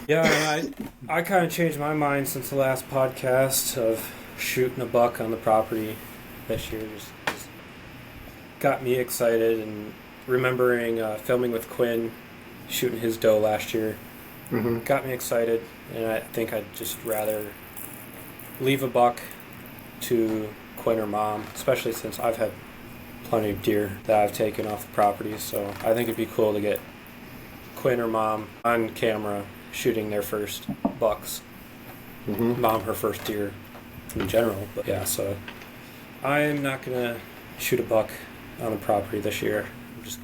Yeah, I kind of changed my mind since the last podcast of shooting a buck on the property this year. Just got me excited, and remembering filming with Quinn, shooting his doe last year, got me excited, and I think I'd just rather leave a buck to Quinn or Mom, especially since I've had plenty of deer that I've taken off the property, so I think it'd be cool to get Quinn or Mom on camera shooting their first bucks. Mom, her first deer in general. But yeah, so I'm not going to shoot a buck on the property this year.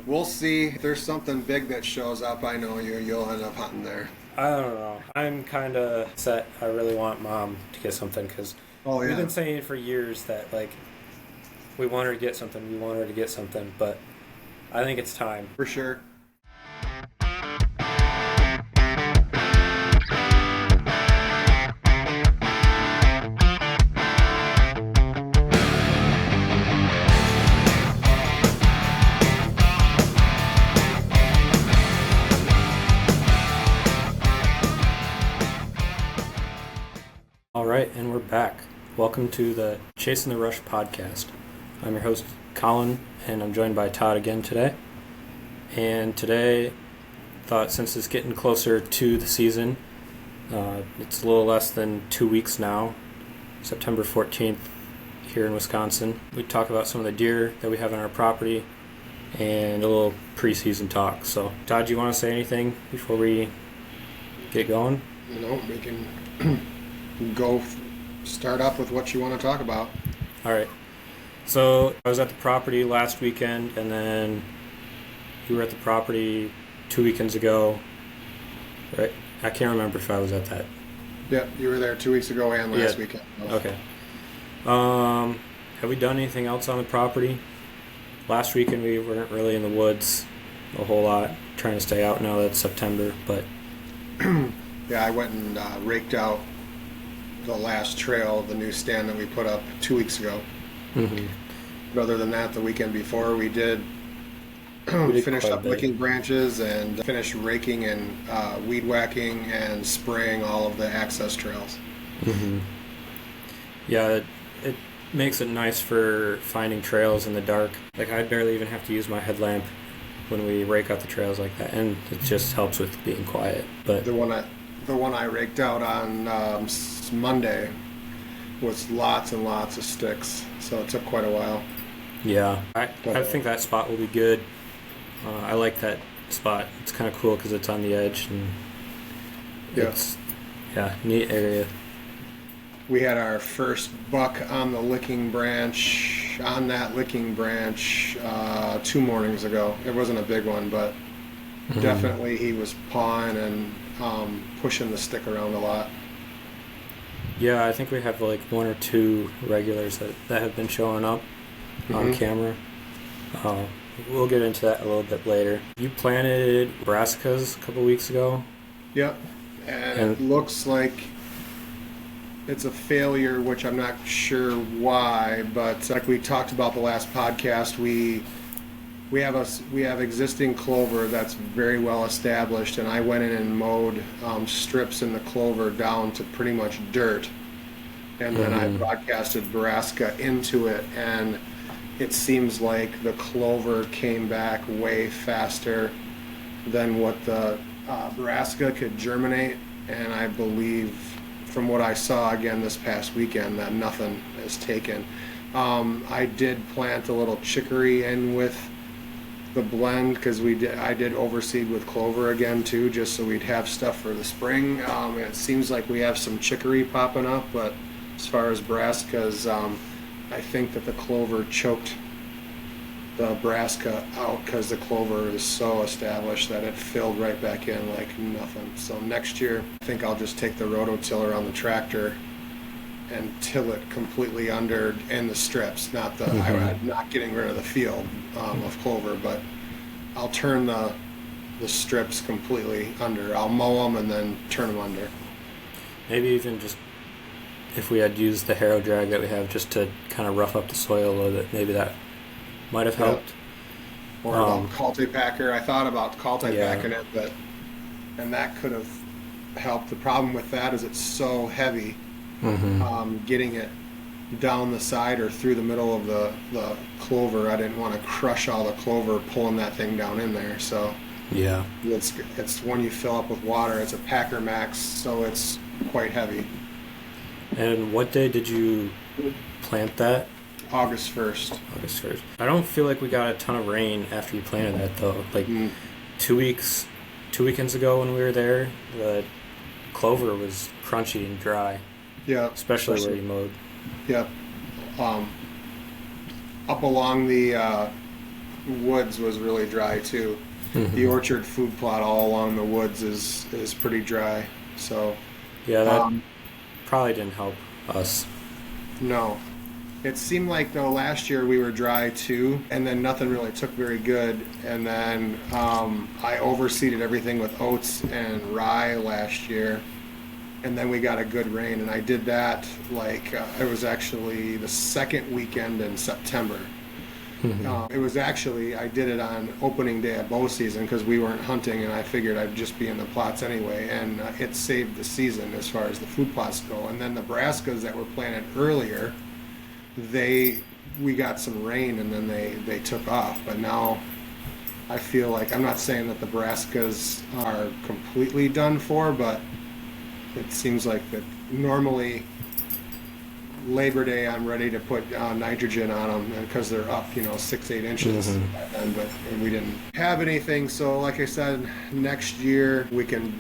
We'll see. If there's something big that shows up, I know you'll end up hunting there. I don't know. I'm kind of set. I really want Mom to get something because we've been saying for years that, like, we want her to get something, but I think it's time. For sure. All right, and we're back. Welcome to the Chasin the Rush Podcast. I'm your host, Colin, and I'm joined by Todd again today. And today, thought since it's getting closer to the season, it's a little less than 2 weeks now, September 14th here in Wisconsin. We talk about some of the deer that we have on our property and a little preseason talk. So, Todd, do you want to say anything before we get going? No, we can go start off with what you want to talk about. All right. So I was at the property last weekend, and then you were at the property 2 weekends ago, right? I can't remember if I was at that. Yeah, you were there 2 weeks ago and last weekend. Okay. Have we done anything else on the property? Last weekend we weren't really in the woods a whole lot, trying to stay out now that it's September, but... Yeah, I went and raked out the last trail, the new stand that we put up 2 weeks ago. But other than that, the weekend before we did finish up licking branches and finished raking and weed whacking and spraying all of the access trails. Yeah, it makes it nice for finding trails in the dark. Like, I barely even have to use my headlamp when we rake out the trails like that, and it just helps with being quiet. But the one I raked out on Monday was lots and lots of sticks, so it took quite a while. Yeah, I think that spot will be good. I like that spot. It's kind of cool because it's on the edge, and it's neat area. We had our first buck on that licking branch 2 mornings ago. It wasn't a big one, but definitely he was pawing and pushing the stick around a lot. Yeah, I think we have like one or two regulars that have been showing up on camera. We'll get into that a little bit later. You planted brassicas a couple weeks ago. Yep, and it looks like it's a failure, which I'm not sure why, but like we talked about the last podcast, we have existing clover that's very well established, and I went in and mowed strips in the clover down to pretty much dirt, and then I broadcasted brassica into it, and it seems like the clover came back way faster than what the brassica could germinate, and I believe from what I saw again this past weekend that nothing is taken. I did plant a little chicory in with the blend because I did overseed with clover again too, just so we'd have stuff for the spring. It seems like we have some chicory popping up, but as far as brassicas, I think that the clover choked the brassica out because the clover is so established that it filled right back in like nothing. So next year, I think I'll just take the rototiller on the tractor and till it completely under in the strips, not getting rid of the field of clover, but I'll turn the strips completely under. I'll mow them and then turn them under. Maybe even just if we had used the harrow drag that we have just to kind of rough up the soil a little bit, maybe that might have helped. Or Calte packer. I thought about Calte packing it, and that could have help. The problem with that is it's so heavy. Getting it down the side or through the middle of the clover, I didn't want to crush all the clover pulling that thing down in there. So yeah, it's when you fill up with water, it's a Packer Max, so it's quite heavy. And what day did you plant that? August 1st. August 1st. I don't feel like we got a ton of rain after you planted that, though. Like 2 weekends ago when we were there, the clover was crunchy and dry. Yeah. Especially where you mowed. Yep. Up along the woods was really dry, too. The orchard food plot all along the woods is pretty dry. So yeah, that probably didn't help us. No. It seemed like, though, last year we were dry, too, and then nothing really took very good. And then I overseeded everything with oats and rye last year, and then we got a good rain. And I did that, it was actually the second weekend in September. It was actually, I did it on opening day of bow season because we weren't hunting, and I figured I'd just be in the plots anyway, and it saved the season as far as the food plots go. And then the brassicas that were planted earlier, we got some rain, and then they took off. But now I feel like, I'm not saying that the brassicas are completely done for, but it seems like that normally Labor Day I'm ready to put nitrogen on them because they're up 6-8 inches but we didn't have anything. So like I said, next year we can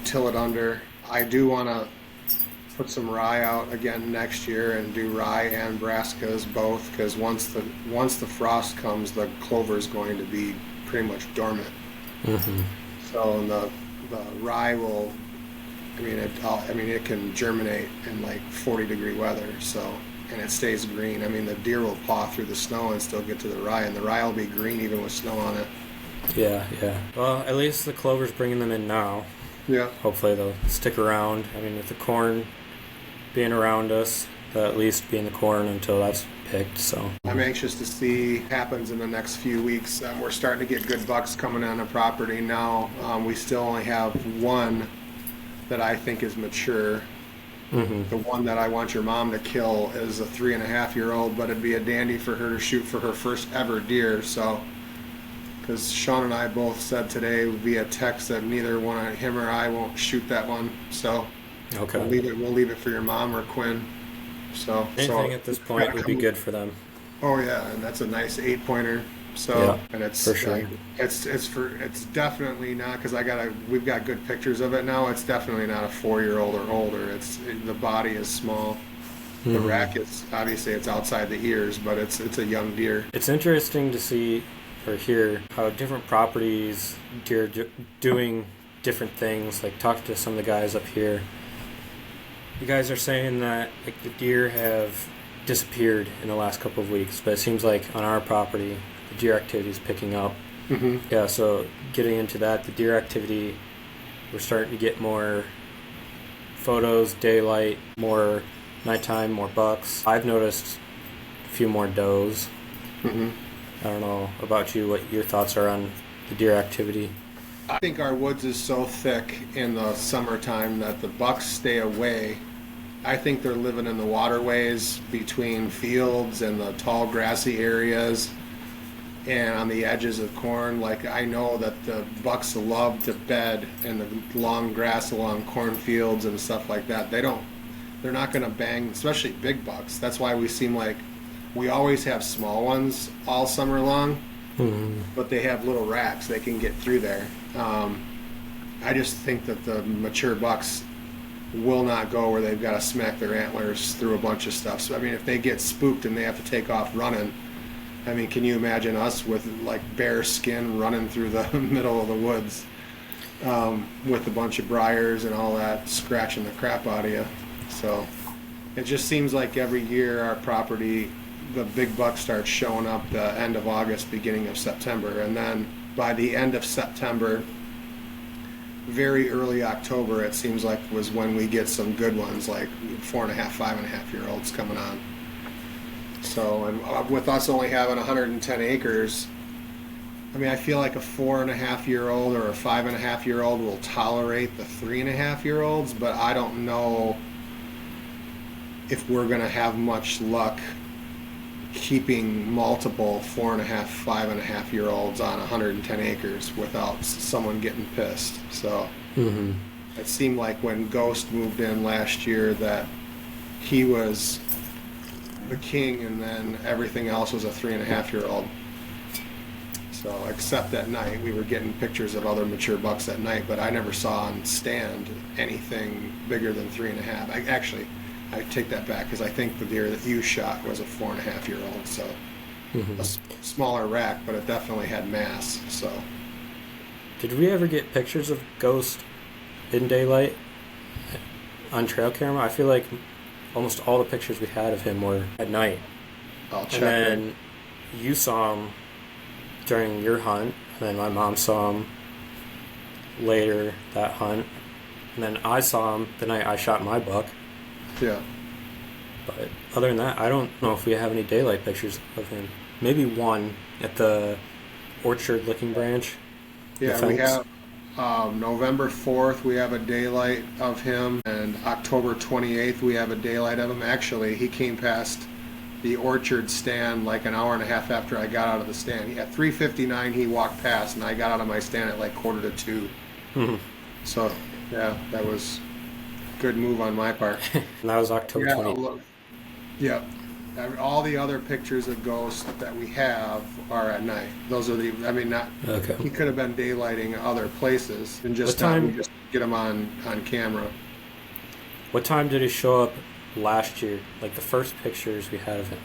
till it under. I do want to put some rye out again next year and do rye and brassicas both, because once the frost comes, the clover is going to be pretty much dormant. So the rye will, it can germinate in 40-degree weather, so, and it stays green. The deer will paw through the snow and still get to the rye, and the rye will be green even with snow on it. Yeah. Well, at least the clover's bringing them in now. Yeah. Hopefully they'll stick around. With the corn being around us, they'll at least be in the corn until that's picked, so. I'm anxious to see what happens in the next few weeks. We're starting to get good bucks coming on the property now. We still only have one that I think is mature. The one that I want your mom to kill is a 3.5-year-old, but it'd be a dandy for her to shoot for her first ever deer. So, because Sean and I both said today via text that neither one of him or I won't shoot that one. So, okay, we'll leave it for your mom or Quinn. So anything at this point would be good for them. Oh yeah, and that's a nice 8-pointer. So yeah, and it's for sure. It's definitely not, because we've got good pictures of it now. It's definitely not a 4-year-old or older. The body is small. The rack is obviously it's outside the ears, but it's a young deer. It's interesting to see or hear how different properties deer doing different things. Like talk to some of the guys up here. You guys are saying that the deer have disappeared in the last couple of weeks, but it seems like on our property the deer activity is picking up. Yeah, so getting into that, the deer activity, we're starting to get more photos, daylight, more nighttime, more bucks. I've noticed a few more does. I don't know about you, what your thoughts are on the deer activity. I think our woods is so thick in the summertime that the bucks stay away. I think they're living in the waterways between fields and the tall grassy areas and on the edges of corn. I know that the bucks love to bed in the long grass along cornfields and stuff like that. They're not going to bang, especially big bucks. That's why we seem like we always have small ones all summer long, but they have little racks. They can get through there. I just think that the mature bucks will not go where they've got to smack their antlers through a bunch of stuff. So, if they get spooked and they have to take off running, can you imagine us with bare skin running through the middle of the woods with a bunch of briars and all that, scratching the crap out of you? So it just seems like every year our property, the big buck starts showing up the end of August, beginning of September, and then by the end of September, very early October, it seems like was when we get some good ones, like 4.5, 5.5-year-olds coming on. So, and with us only having 110 acres, I mean, I feel like a 4.5-year-old or a 5.5-year-old will tolerate the 3.5-year-olds, but I don't know if we're going to have much luck keeping multiple 4.5, 5.5-year-olds on 110 acres without someone getting pissed. So it seemed like when Ghost moved in last year that he was the king, and then everything else was a 3.5-year-old. So except at night, we were getting pictures of other mature bucks at night, but I never saw on stand anything bigger than 3.5. I take that back, because I think the deer that you shot was a 4.5-year-old, so a smaller rack, but it definitely had mass. So, did we ever get pictures of Ghost in daylight on trail camera? I feel like almost all the pictures we had of him were at night. I'll check. And then you saw him during your hunt, and then my mom saw him later that hunt, and then I saw him the night I shot my buck. Yeah. But other than that, I don't know if we have any daylight pictures of him. Maybe one at the orchard licking branch. Yeah, we have November 4th, we have a daylight of him, and October 28th, we have a daylight of him. Actually, he came past the orchard stand like an hour and a half after I got out of the stand. At 3:59, he walked past, and I got out of my stand at like 1:45. So, yeah, that was good move on my part. And that was October 20th. Yeah. All the other pictures of Ghost that we have are at night. Those are Okay. He could have been daylighting other places and just get him on camera. What time did he show up last year? Like the first pictures we had of him.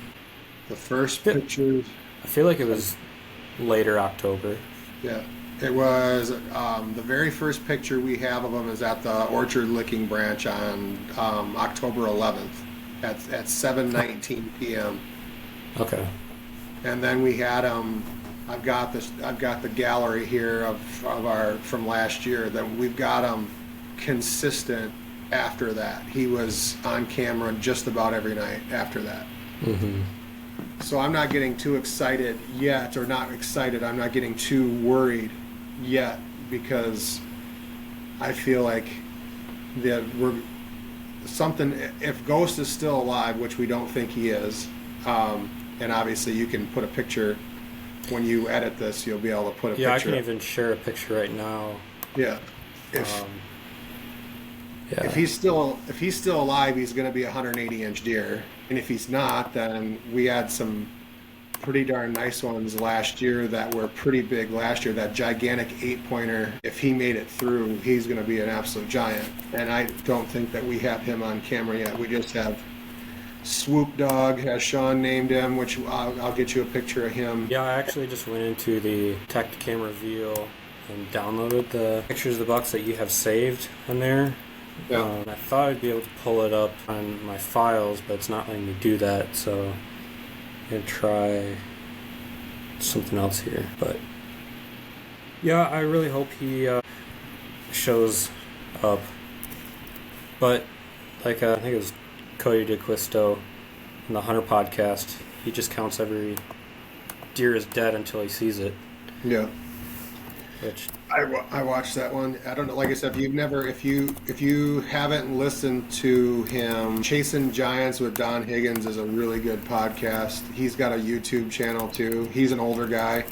The first pictures? I feel like it was later October. Yeah. It was the very first picture we have of him is at the orchard licking branch on October 11th at 7:19 p.m. Okay. And then we had him. I've got the gallery here of our from last year. That we've got him consistent after that. He was on camera just about every night after that. So I'm not getting too excited yet, or not excited. I'm not getting too worried yet, because I feel like that if Ghost is still alive, which we don't think he is, and obviously you can put a picture when you edit this, you'll be able to put a picture. Yeah, I can even share a picture right now. Yeah. If he's still alive, he's going to be a 180-inch deer, and if he's not, then we had some pretty darn nice ones last year that were pretty big last year. That gigantic 8-pointer, if he made it through, he's going to be an absolute giant. And I don't think that we have him on camera yet. We just have Swoop Dog, as Sean named him, which I'll get you a picture of him. Yeah, I actually just went into the Tech Camera Reveal and downloaded the pictures of the bucks that you have saved on there. Yeah. I thought I'd be able to pull it up on my files, but it's not letting me do that, so I'm going to try something else here. But yeah, I really hope he shows up. But like I think it was Cody DeQuisto in the Hunter podcast, he just counts every deer is dead until he sees it. Yeah. Which I watched that one. I don't know. Like I said, if you haven't listened to him, Chasing Giants with Don Higgins is a really good podcast. He's got a YouTube channel too. He's an older guy.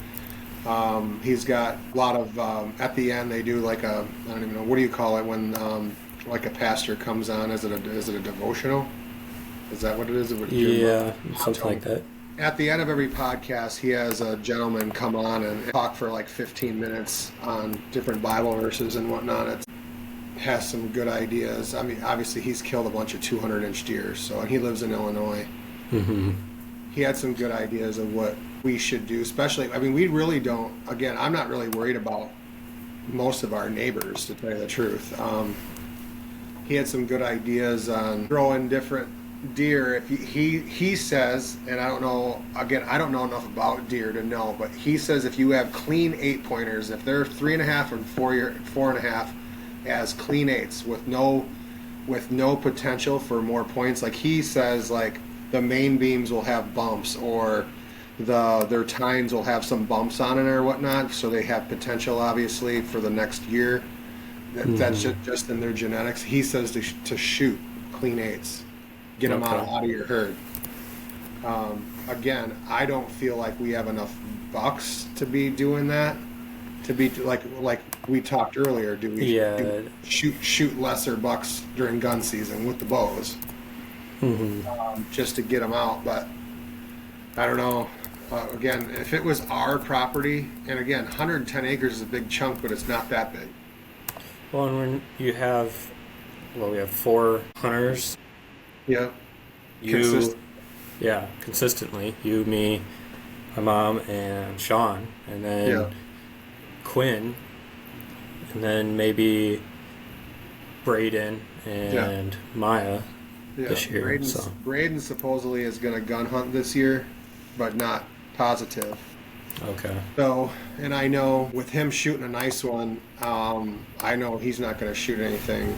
He's got a lot of. At the end, they do like I don't even know, what do you call it when like a pastor comes on? Is it a devotional? Is that what it is? Yeah, something like that. At the end of every podcast, he has a gentleman come on and talk for like 15 minutes on different Bible verses and whatnot. It has some good ideas. I mean, obviously, he's killed a bunch of 200-inch deer, and he lives in Illinois. He had some good ideas of what we should do, especially, I mean, we really don't, again, I'm not really worried about most of our neighbors, to tell you the truth. He had some good ideas on growing different deer. If he says, and I don't know enough about deer to know, but he says if you have clean 8-pointers, if they're 3.5 and 4.5 as clean 8s with no potential for more points, like he says, like the main beams will have bumps, or Their tines will have some bumps on it or whatnot, so they have potential, obviously, for the next year. That's just in their genetics. He says to shoot clean 8s, get them out of your herd. Again, I don't feel like we have enough bucks to be doing that. To be like we talked earlier, do we shoot lesser bucks during gun season with the bows, just to get them out? But I don't know. Again, if it was our property, and again, 110 acres is a big chunk, but it's not that big. Well, and when you have, we have 4 hunters. Yeah. Consistently. You, me, my mom, and Sean, and then Quinn, and then maybe Braden and Maya this year. Braden supposedly is going to gun hunt this year, but not positive. Okay. So, and I know with him shooting a nice one, I know he's not going to shoot anything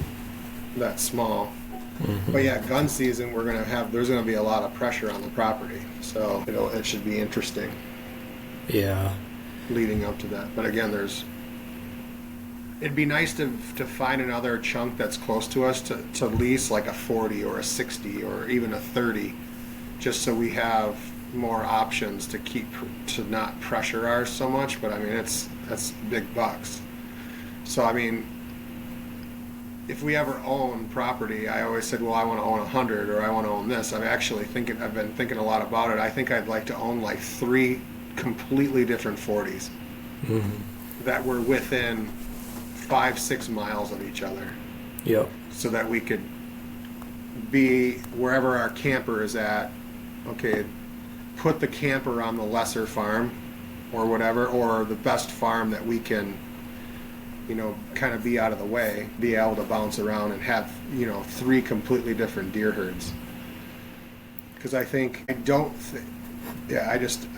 that small. But yeah, gun season, there's going to be a lot of pressure on the property. So, it should be interesting. Yeah. Leading up to that. But again, it'd be nice to find another chunk that's close to us to lease, like a 40 or a 60 or even a 30, just so we have more options to not pressure ours so much. But I mean, that's big bucks. So I mean, if we ever own property, I always said, well, I want to own 100 or I want to own this. I've been thinking a lot about it. I think I'd like to own like 3 completely different 40s that were within 5-6 miles of each other. Yep. So that we could be wherever our camper is at. Okay, put the camper on the lesser farm or whatever, or the best farm that we can, kind of be out of the way, be able to bounce around and have, 3 completely different deer herds. Because I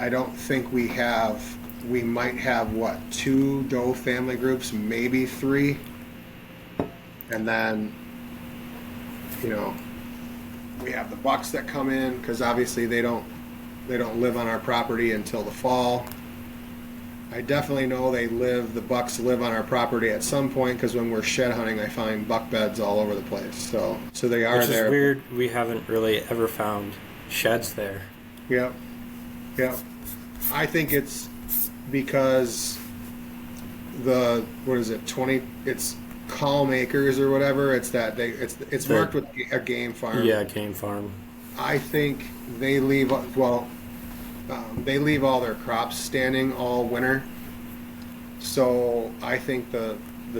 don't think we might have 2 doe family groups, maybe 3. And then, we have the bucks that come in, because obviously they don't live on our property until the fall. I definitely know the bucks live on our property at some point, because when we're shed hunting, I find buck beds all over the place. So they are there. Which is weird. We haven't really ever found sheds there. Yep. I think it's because it's Calm Acres or whatever. It's marked with a game farm. Yeah, game farm. I think they leave all their crops standing all winter. So I think the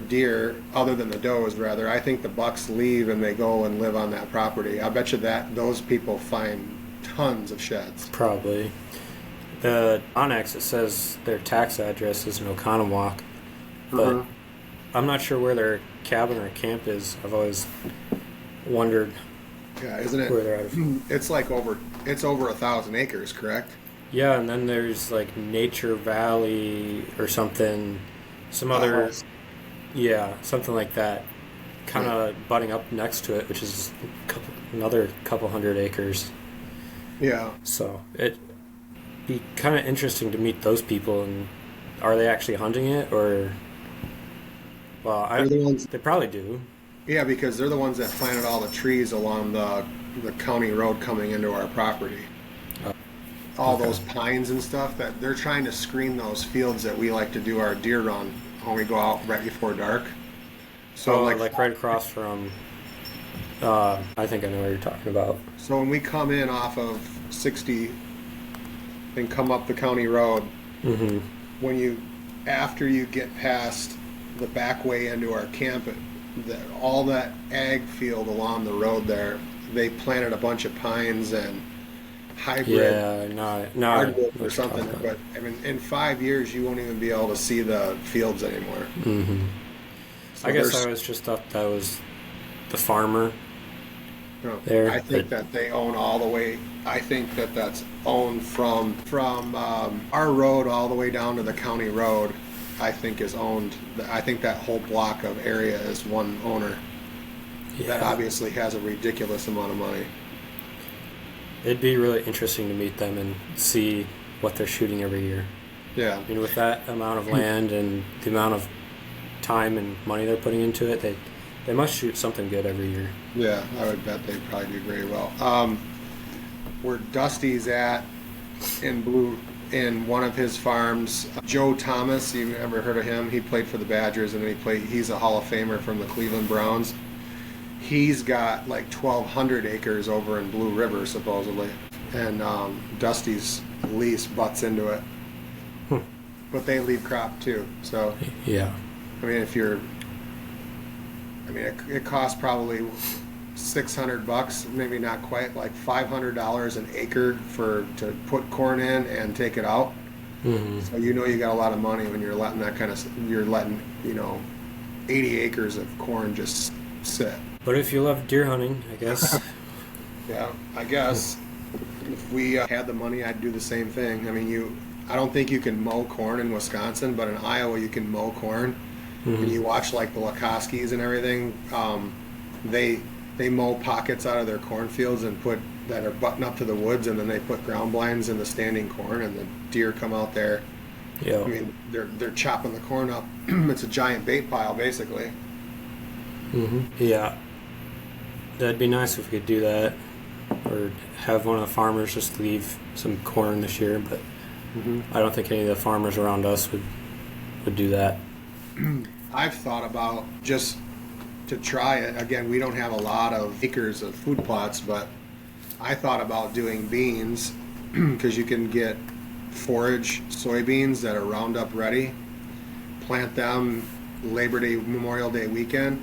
deer, other than the does rather, I think the bucks leave and they go and live on that property. I bet you that those people find tons of sheds. Probably. The Onyx, it says their tax address is in Oconomowoc, but I'm not sure where their cabin or camp is. I've always wondered. Yeah, isn't it? Where they're at. It's over 1,000 acres, correct? Yeah, and then there's like Nature Valley or something, something like that, kind of butting up next to it, which is another couple hundred acres. Yeah. So it'd be kind of interesting to meet those people, and are they actually hunting it, or? Well, they probably do. Yeah, because they're the ones that planted all the trees along the county road coming into our property. All those pines and stuff, that they're trying to screen those fields that we like to do our deer run when we go out right before dark. So like right across from, I think I know what you're talking about. So when we come in off of 60 and come up the county road, after you get past the back way into our camp, all that ag field along the road there, they planted a bunch of pines and hybrid hardwood or something. But I mean, in 5 years, you won't even be able to see the fields anymore. So I guess I just thought that was the farmer. No, there, I think that they own all the way. I think that's owned from our road all the way down to the county road. I think is owned. I think that whole block of area is one owner. Yeah. That obviously has a ridiculous amount of money. It'd be really interesting to meet them and see what they're shooting every year. Yeah. I mean, with that amount of land and the amount of time and money they're putting into it, they must shoot something good every year. Yeah, I would bet they probably do very well. Where Dusty's at in one of his farms, Joe Thomas, you ever heard of him? He played for the Badgers, and he's a Hall of Famer from the Cleveland Browns. He's got like 1,200 acres over in Blue River, supposedly, and Dusty's lease butts into it. But they leave crop too, so yeah. I mean, it costs probably $600, maybe not quite, like $500 an acre to put corn in and take it out. Mm-hmm. So you got a lot of money when you're letting 80 acres of corn just sit. But if you love deer hunting, I guess. Yeah, I guess if we had the money, I'd do the same thing. I mean, I don't think you can mow corn in Wisconsin, but in Iowa you can mow corn. Mm-hmm. And you watch like the Lakoskis and everything, they mow pockets out of their cornfields that are buttoned up to the woods, and then they put ground blinds in the standing corn, and the deer come out there. Yeah. I mean, they're chopping the corn up. It's a giant bait pile, basically. Mm-hmm. Yeah. That'd be nice if we could do that, or have one of the farmers just leave some corn this year, but mm-hmm. I don't think any of the farmers around us would do that. I've thought about just to try it. Again, we don't have a lot of acres of food plots, but I thought about doing beans because you can get forage soybeans that are Roundup ready, plant them Labor Day, Memorial Day weekend,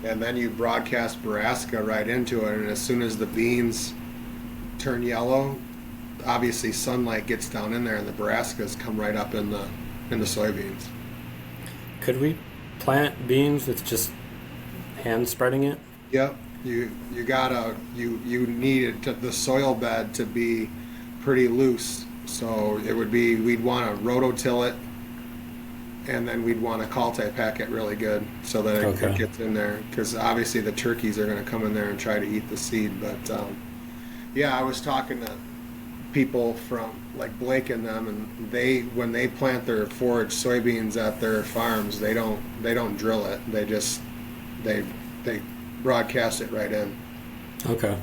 and then you broadcast Brassica right into it, and as soon as the beans turn yellow, obviously sunlight gets down in there and the Brassicas come right up in the soybeans. Could we plant beans with just hand spreading it? Yep. You need the soil bed to be pretty loose. So we'd want to rototill it, and then we'd want to Cultipack it really good so that it gets in there. Because obviously the turkeys are going to come in there and try to eat the seed. But I was talking to people from like Blake and them, and when they plant their forage soybeans at their farms, they don't drill it. They broadcast it right in. Okay.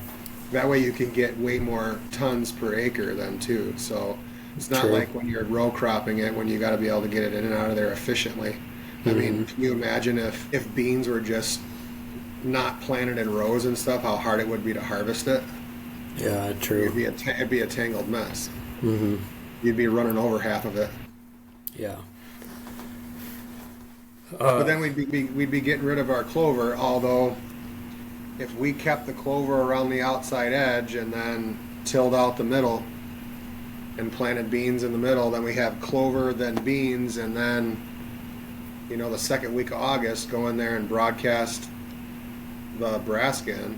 That way you can get way more tons per acre then too. So it's not True. like when you're row cropping it, when you got to be able to get it in and out of there efficiently. Mm-hmm. I mean, can you imagine if beans were just not planted in rows and stuff, how hard it would be to harvest it? Yeah, true. It'd be a tangled mess. Mm-hmm. You'd be running over half of it. Yeah. But then we'd be getting rid of our clover, although if we kept the clover around the outside edge and then tilled out the middle and planted beans in the middle, then we have clover, then beans, and then, the second week of August, go in there and broadcast the Brassica in.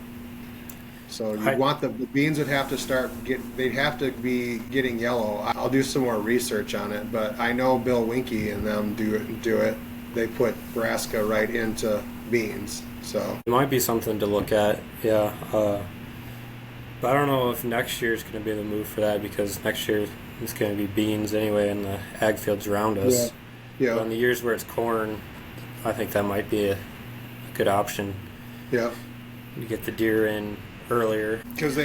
So the beans would have to they'd have to be getting yellow. I'll do some more research on it, but I know Bill Winkie and them do it. They put Brassica right into beans. So it might be something to look at, yeah. But I don't know if next year is going to be the move for that, because next year it's going to be beans anyway in the ag fields around us. Yeah. But in the years where it's corn, I think that might be a good option. Yeah. You get the deer in earlier. Because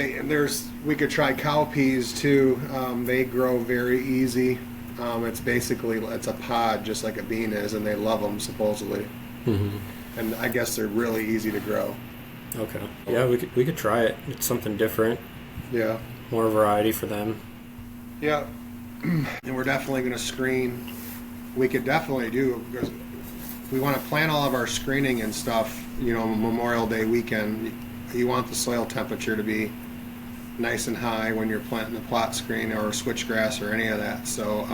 we could try cowpeas too. They grow very easy. It's a pod just like a bean is, and they love them supposedly. Mm-hmm. And I guess they're really easy to grow. Okay. Yeah, we could try it. It's something different. Yeah. More variety for them. Yeah. And we're definitely going to screen. We could definitely do, because we want to plan all of our screening and stuff, Memorial Day weekend. You want the soil temperature to be nice and high when you're planting the plot screen or switchgrass or any of that. So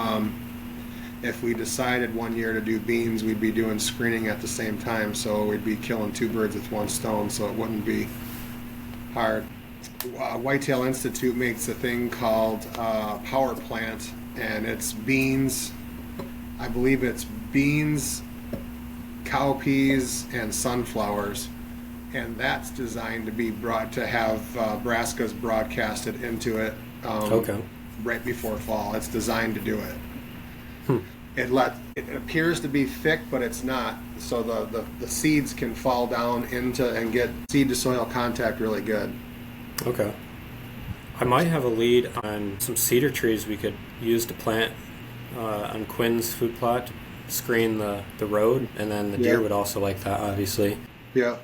if we decided one year to do beans, we'd be doing screening at the same time, so we'd be killing two birds with one stone, so it wouldn't be hard. Whitetail Institute makes a thing called Power Plant, and it's beans. I believe it's beans, cowpeas, and sunflowers. And that's designed to be have Brassicas broadcasted into it. Okay. right before fall. It's designed to do it. Hmm. It appears to be thick, but it's not. So the seeds can fall down into and get seed to soil contact really good. Okay. I might have a lead on some cedar trees we could use to plant on Quinn's food plot to screen the road, and then the deer would also like that, obviously. Yeah.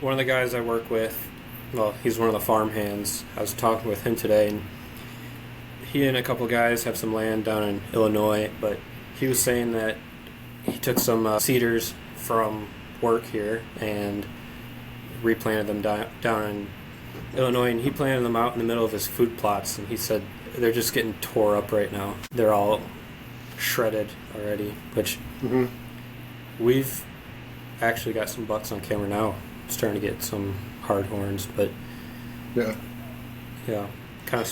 One of the guys I work with, well, he's one of the farm hands. I was talking with him today, and he and a couple guys have some land down in Illinois, but he was saying that he took some cedars from work here and replanted them down in Illinois, and he planted them out in the middle of his food plots, and he said they're just getting tore up right now. They're all shredded already, which we've actually got some bucks on camera now starting to get some hard horns, but yeah, kind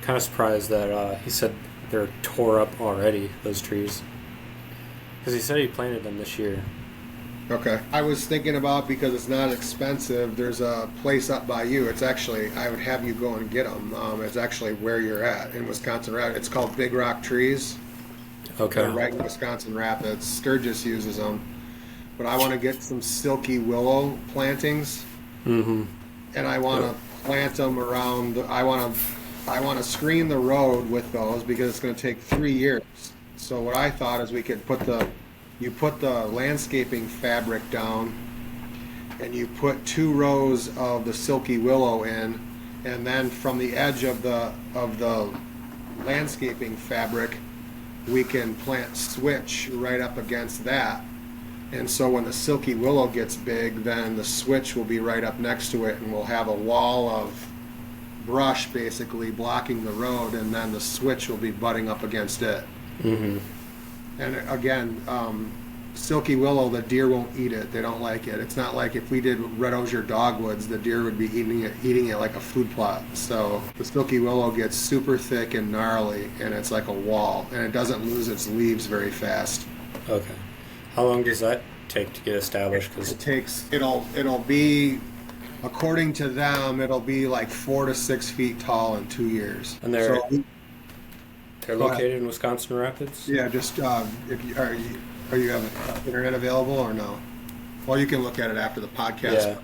of surprised that he said they're tore up already, those trees, because he said he planted them this year. Okay. I was thinking about, because it's not expensive, there's a place up by you. It's actually, I would have you go and get them. It's actually where you're at in Wisconsin. It's called Big Rock Trees. Okay. They're right in Wisconsin Rapids. Sturgis uses them. But I want to get some silky willow plantings. Mm-hmm. And I want to plant them around, I want to screen the road with those because it's going to take 3 years. So what I thought is we could you put the landscaping fabric down, and you put 2 rows of the silky willow in, and then from the edge of the landscaping fabric, we can plant switch right up against that. And so when the silky willow gets big, then the switch will be right up next to it, and we'll have a wall of brush basically blocking the road, and then the switch will be butting up against it. Mm-hmm. And again, silky willow, the deer won't eat it. They don't like it. It's not like if we did red osier dogwoods, the deer would be eating it like a food plot. So the silky willow gets super thick and gnarly, and it's like a wall, and it doesn't lose its leaves very fast. Okay. How long does that take to get established? Cause it'll be, according to them, it'll be like 4 to 6 feet tall in 2 years. And they're located in Wisconsin Rapids? Yeah, just are you have internet available or no? Well, you can look at it after the podcast.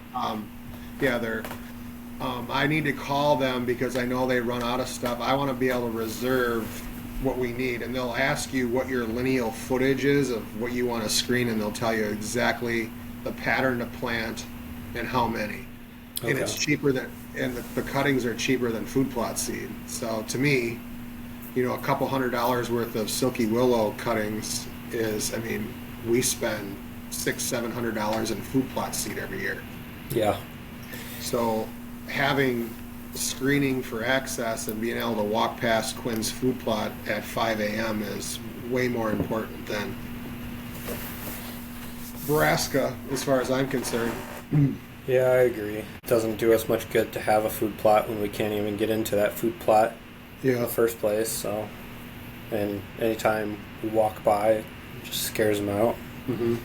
Yeah. They're. I need to call them because I know they run out of stuff. I want to be able to reserve what we need, and they'll ask you what your lineal footage is of what you want to screen, and they'll tell you exactly the pattern to plant and how many. Okay. And it's cheaper and the cuttings are cheaper than food plot seed. So to me, a couple $100 worth of silky willow cuttings is, we spend $600-700 in food plot seed every year. Yeah. So having screening for access and being able to walk past Quinn's food plot at 5 a.m. is way more important than Nebraska, as far as I'm concerned. Yeah, I agree. It doesn't do us much good to have a food plot when we can't even get into that food plot in the first place. So, and anytime we walk by, it just scares them out. Mm-hmm.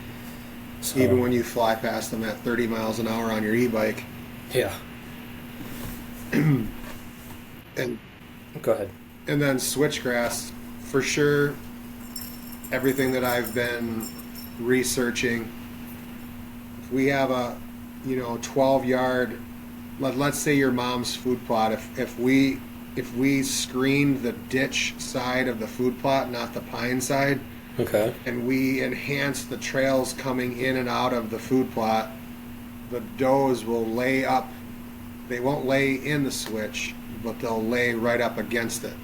So, even when you fly past them at 30 miles an hour on your e-bike. Yeah. And go ahead. And then switchgrass, for sure. Everything that I've been researching, if we have a 12-yard, let's say your mom's food plot, if we screened the ditch side of the food plot, not the pine side, okay, and we enhance the trails coming in and out of the food plot, the does will lay up. They won't lay in the switch, but they'll lay right up against it.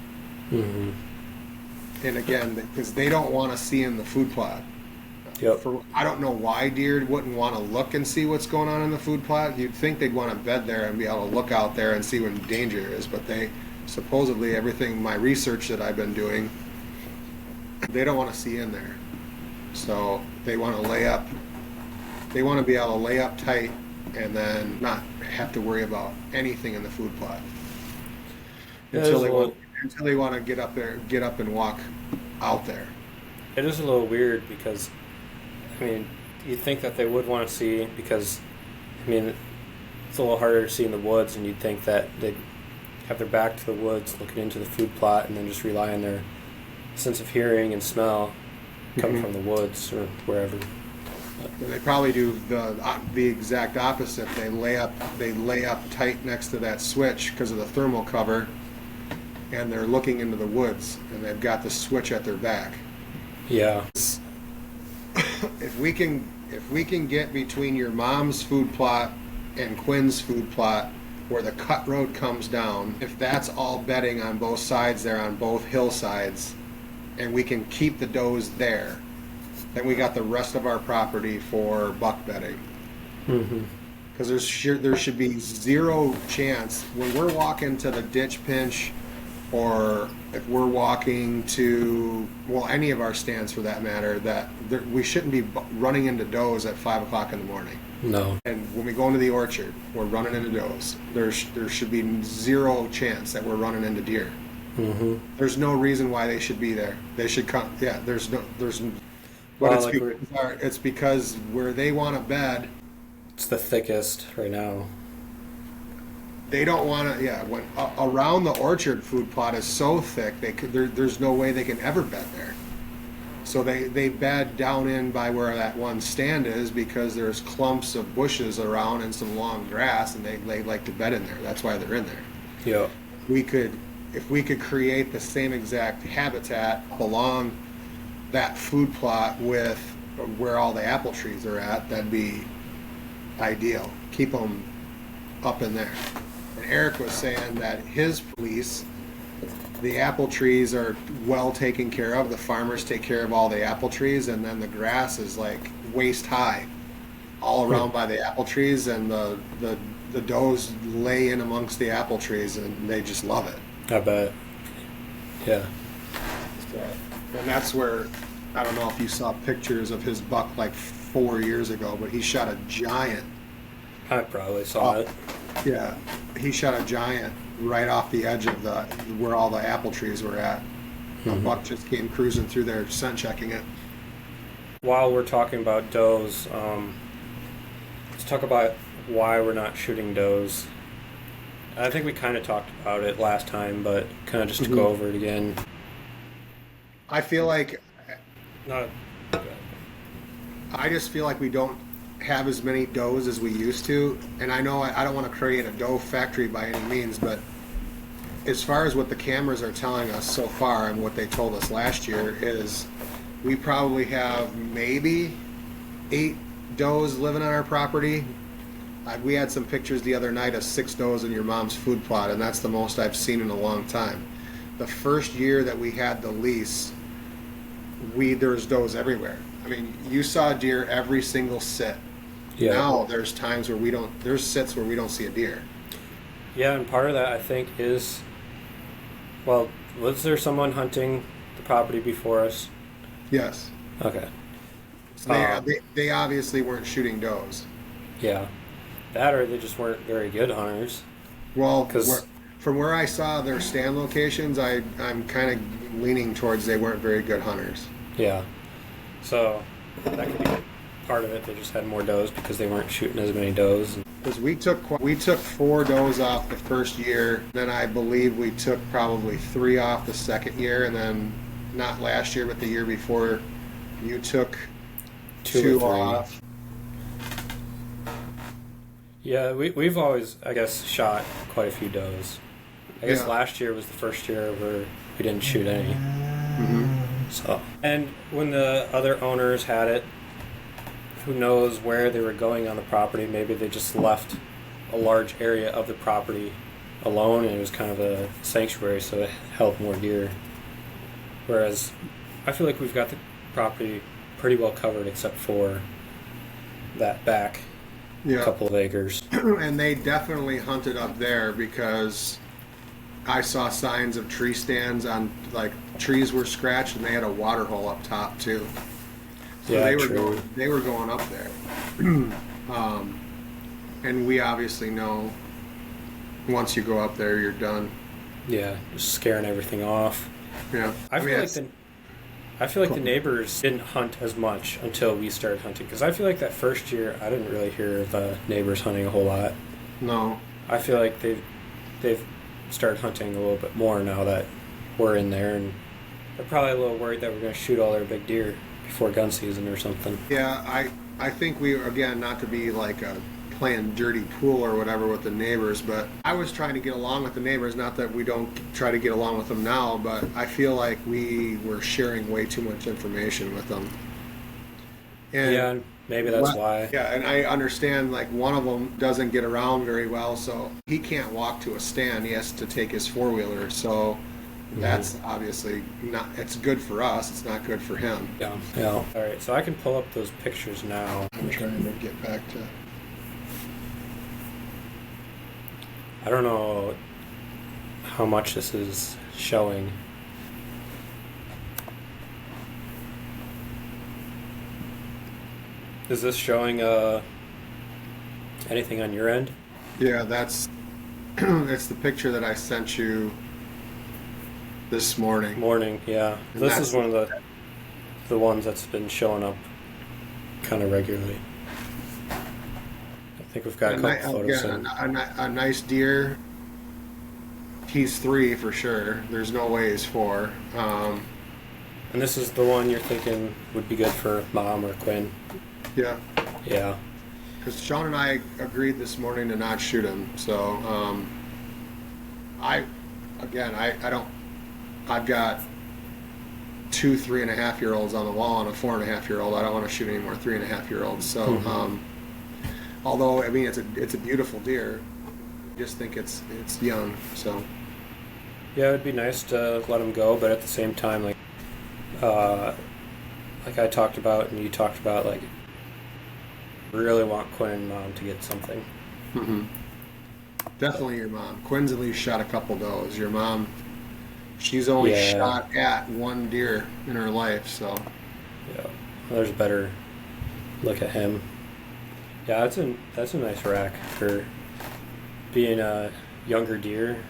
Mm-hmm. And again, because they don't want to see in the food plot. Yep. I don't know why deer wouldn't want to look and see what's going on in the food plot. You'd think they'd want to bed there and be able to look out there and see when danger is, but they supposedly, my research that I've been doing, they don't want to see in there. So they want to lay up. They want to be able to lay up tight and then not have to worry about anything in the food plot until they want to get up and walk out there. It is a little weird because, you'd think that they would want to see because, it's a little harder to see in the woods, and you'd think that they'd have their back to the woods, looking into the food plot, and then just rely on their sense of hearing and smell coming from the woods or wherever. They probably do the exact opposite. They lay up tight next to that switch because of the thermal cover, and they're looking into the woods, and they've got the switch at their back. Yeah. If we can get between your mom's food plot and Quinn's food plot, where the cut road comes down, if that's all bedding on both sides there, on both hillsides, and we can keep the does there, then we got the rest of our property for buck bedding. Because there should be zero chance when we're walking to the ditch pinch, or if we're walking to, well, any of our stands for that matter, that we shouldn't be running into does at 5 o'clock in the morning. No. And when we go into the orchard, we're running into does. There should be zero chance that we're running into deer. There's no reason why they should be there. They should come. Yeah, there's. But it's because where they want to bed, it's the thickest right now. They don't want to. Yeah, when around the orchard food plot is so thick, there's no way they can ever bed there. So they bed down in by where that one stand is, because there's clumps of bushes around and some long grass, and they like to bed in there. That's why they're in there. Yeah. If we could create the same exact habitat along that food plot with where all the apple trees are at, that'd be ideal. Keep them up in there. And Eric was saying that his lease, the apple trees are well taken care of. The farmers take care of all the apple trees, and then the grass is like waist high all around by the apple trees, and the does lay in amongst the apple trees, and they just love it. I bet. Yeah. And that's where, I don't know if you saw pictures of his buck like 4 years ago, but he shot a giant. I probably saw it. Yeah, he shot a giant right off the edge of where all the apple trees were at. The buck just came cruising through there, scent checking it. While we're talking about does, let's talk about why we're not shooting does. I think we kind of talked about it last time, but kind of just to go over it again. I feel like Not. I just feel like we don't have as many does as we used to, and I know I don't want to create a doe factory by any means, but as far as what the cameras are telling us so far and what they told us last year is we probably have maybe 8 does living on our property. We had some pictures the other night of 6 does in your mom's food plot, and that's the most I've seen in a long time. The first year that we had the lease, there was does everywhere. I mean, you saw deer every single sit. Yeah. Now there's times where there's sits where we don't see a deer. Yeah, and part of that I think is, well, was there someone hunting the property before us? Yes. Okay. So they obviously weren't shooting does. Yeah. That or they just weren't very good hunters. Well, from where I saw their stand locations, I'm kind of leaning towards they weren't very good hunters. Yeah. So that could be part of it. They just had more does because they weren't shooting as many does. Because we took 4 does off the first year, then I believe we took probably 3 off the second year, and then not last year but the year before you took 2 off. Yeah, we've always, I guess, shot quite a few does. I guess last year was the first year where we didn't shoot any. So, and when the other owners had it, who knows where they were going on the property? Maybe they just left a large area of the property alone, and it was kind of a sanctuary, so it held more deer. Whereas, I feel like we've got the property pretty well covered, except for that back couple of acres. And they definitely hunted up there, because I saw signs of tree stands on, like, trees were scratched, and they had a water hole up top too. So yeah, they were going up there. And we obviously know once you go up there, you're done. Yeah, just scaring everything off. Yeah, I feel like the neighbors didn't hunt as much until we started hunting, because I feel like that first year I didn't really hear the neighbors hunting a whole lot. No, I feel like they've start hunting a little bit more now that we're in there, and they're probably a little worried that we're going to shoot all their big deer before gun season or something. Yeah, I think we, again, not to be like playing dirty pool or whatever with the neighbors, but I was trying to get along with the neighbors. Not that we don't try to get along with them now, but I feel like we were sharing way too much information with them. And yeah, maybe that's why. Yeah, and I understand, like, one of them doesn't get around very well, so he can't walk to a stand. He has to take his four-wheeler, so that's obviously not, it's good for us, it's not good for him. Yeah. All right, so I can pull up those pictures now. I'm trying to get back to... I don't know how much this is showing. Is this showing anything on your end? Yeah, that's it's the picture that I sent you this morning. Yeah. And this is one of the ones that's been showing up kind of regularly. I think we've got a couple photos. A nice deer. He's 3 for sure. There's no way he's 4. And this is the one you're thinking would be good for Mom or Quinn. Yeah. Yeah. Because Sean and I agreed this morning to not shoot him. So, I've got 2 3.5-year-olds on the wall and a 4.5-year-old. I don't want to shoot any more 3.5-year-olds. So, although, I mean, it's a beautiful deer, I just think it's young. So, yeah, it'd be nice to let him go, but at the same time, like I talked about and you talked about, like, really want Quinn and Mom to get something. Definitely your mom. Quinn's at least shot a couple does. Your mom, she's only shot at 1 deer in her life, so. Yeah, there's a better look at him. Yeah, that's a nice rack for being a younger deer.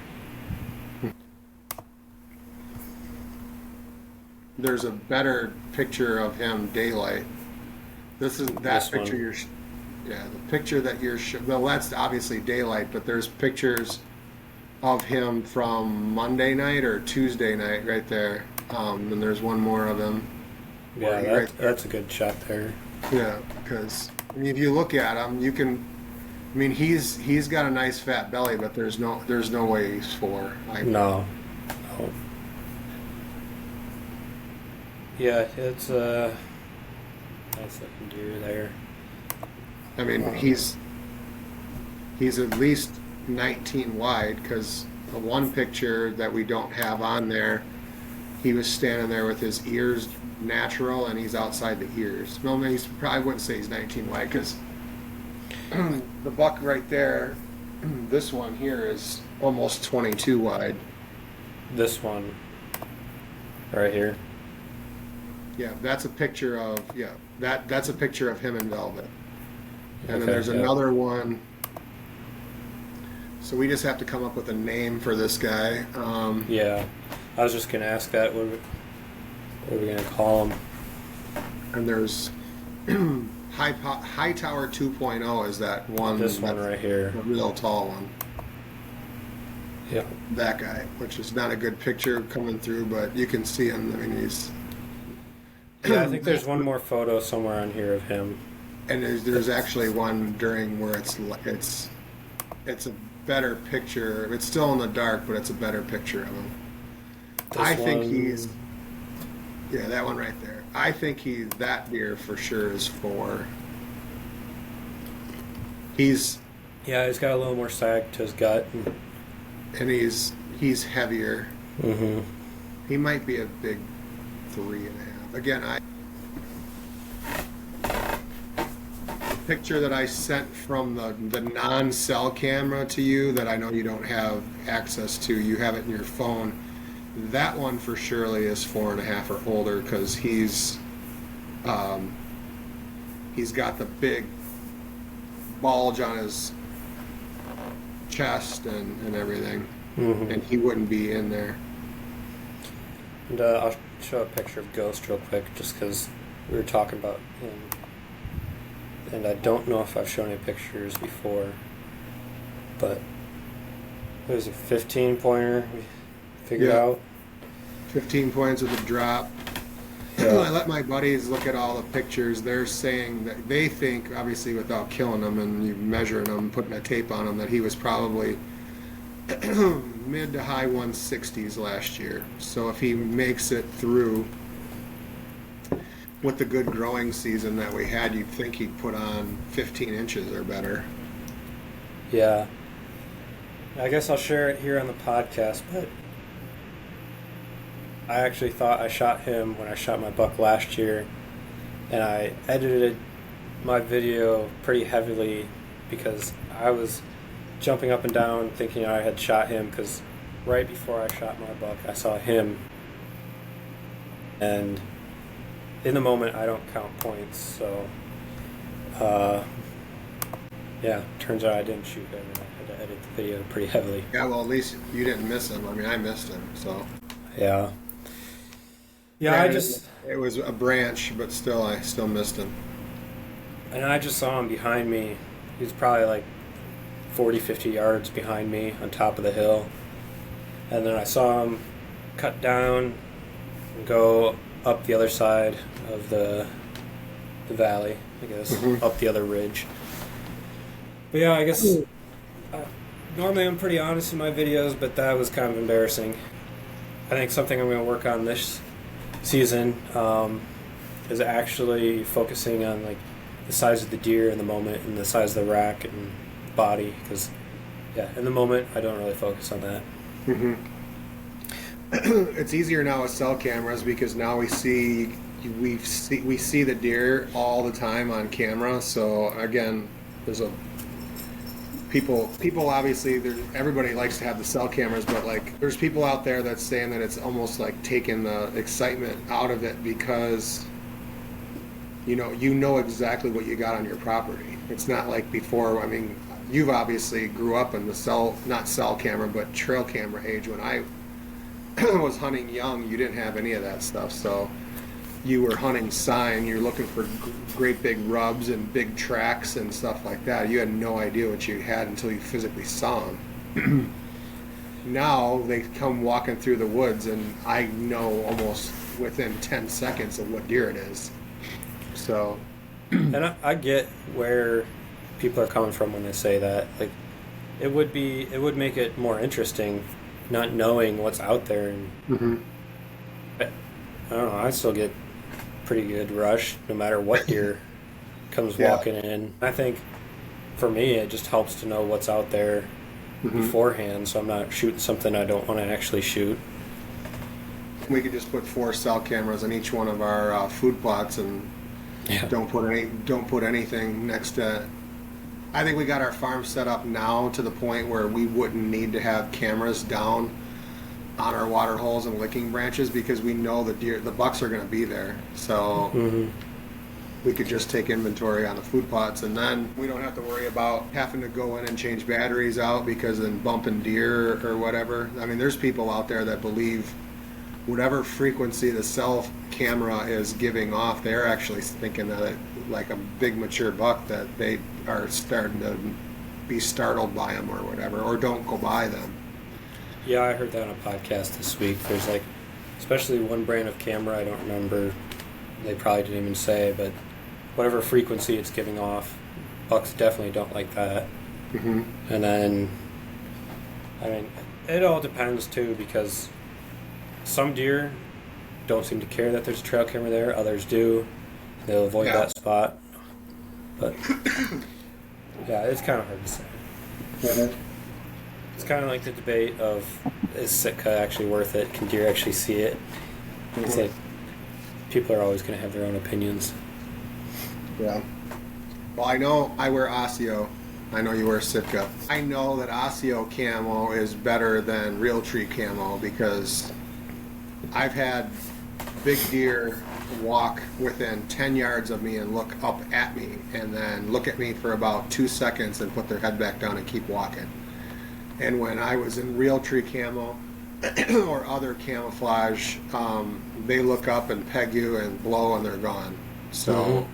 There's a better picture of him daylight. This is that picture one. the picture that you're well, that's obviously daylight, but there's pictures of him from Monday night or Tuesday night right there. And there's one more of him. Yeah, that's a good shot there. Yeah, because I mean, if you look at him, you can. I mean, he's got a nice fat belly, but there's no way he's 4. No. Yeah, it's a nice looking deer there. I mean, he's at least 19 wide, because the one picture that we don't have on there, he was standing there with his ears natural, and he's outside the ears. No, I wouldn't say he's 19 wide, because the buck right there, this one here is almost 22 wide. This one, right here. Yeah, that's a picture of that's a picture of him in velvet. And then there's another one. So we just have to come up with a name for this guy. Yeah, I was just gonna ask that. What are we gonna call him? And there's High Tower 2.0 is that one. This one right here, the real tall one. Yeah, that guy, which is not a good picture coming through, but you can see him. I mean, he's. Yeah, I think there's one more photo somewhere on here of him. And there's actually one during where it's a better picture. It's still in the dark, but it's a better picture of him. I think he's that one right there. I think that deer for sure is 4. He's got a little more sag to his gut, and he's heavier. Mm-hmm. He might be a big 3.5. Again, picture that I sent from the non-cell camera to you that I know you don't have access to. You have it in your phone. That one for surely is 4.5 or older, because he's got the big bulge on his chest and everything, and he wouldn't be in there. And I'll show a picture of Ghost real quick, just because we were talking about him. And I don't know if I've shown any pictures before, but what is it, 15 pointer we figured out. 15 points with a drop. Yeah. I let my buddies look at all the pictures. They're saying that they think, obviously without killing them and you measuring them, putting a tape on them, that he was probably mid to high 160s last year. So if he makes it through with the good growing season that we had, you'd think he'd put on 15 inches or better. Yeah. I guess I'll share it here on the podcast, but I actually thought I shot him when I shot my buck last year, and I edited my video pretty heavily because I was jumping up and down thinking I had shot him, because right before I shot my buck I saw him, and in the moment I don't count points, so yeah, turns out I didn't shoot him and I had to edit the video pretty heavily. Yeah, well, at least you didn't miss him. I mean, I missed him, so. Yeah. Yeah, It was a branch, but still, I still missed him. And I just saw him behind me. He was probably like 40, 50 yards behind me on top of the hill. And then I saw him cut down and go up the other side of the valley, I guess, up the other ridge. But yeah, I guess normally I'm pretty honest in my videos, but that was kind of embarrassing. I think something I'm going to work on this season is actually focusing on like the size of the deer in the moment and the size of the rack and body, because in the moment I don't really focus on that. It's easier now with cell cameras because now we see the deer all the time on camera. So again, there's a people obviously, everybody likes to have the cell cameras, but like there's people out there that's saying that it's almost like taking the excitement out of it, because you know exactly what you got on your property. It's not like before. I mean, you've obviously grew up in the not cell camera but trail camera age. When I was hunting young, you didn't have any of that stuff, so you were hunting sign, you're looking for great big rubs and big tracks and stuff like that. You had no idea what you had until you physically saw them. Now they come walking through the woods and I know almost within 10 seconds of what deer it is. So, and I get where people are coming from when they say that. Like, it would make it more interesting not knowing what's out there. And I don't know, I still get pretty good rush no matter what deer comes walking in. I think for me it just helps to know what's out there beforehand, so I'm not shooting something I don't want to actually shoot. We could just put 4 cell cameras on each one of our food plots and don't put anything next to. I think we got our farm set up now to the point where we wouldn't need to have cameras down on our water holes and licking branches, because we know the bucks are going to be there. So we could just take inventory on the food plots, and then we don't have to worry about having to go in and change batteries out because then bumping deer or whatever. I mean, there's people out there that believe whatever frequency the cell camera is giving off, they're actually thinking that it, like a big mature buck, that they are starting to be startled by them or whatever, or don't go by them. Yeah, I heard that on a podcast this week. There's like, especially one brand of camera, I don't remember, they probably didn't even say, but whatever frequency it's giving off, bucks definitely don't like that. And then, I mean, it all depends too, because some deer don't seem to care that there's a trail camera there, others do. They'll avoid that spot. But, yeah, it's kind of hard to say. It's kind of like the debate of, is Sitka actually worth it? Can deer actually see it? It's like, people are always going to have their own opinions. Yeah. Well, I know I wear Osseo. I know you wear Sitka. I know that Osseo camo is better than Realtree camo, because I've had big deer walk within 10 yards of me and look up at me, and then look at me for about 2 seconds and put their head back down and keep walking. And when I was in Realtree camo or other camouflage, they look up and peg you and blow and they're gone. So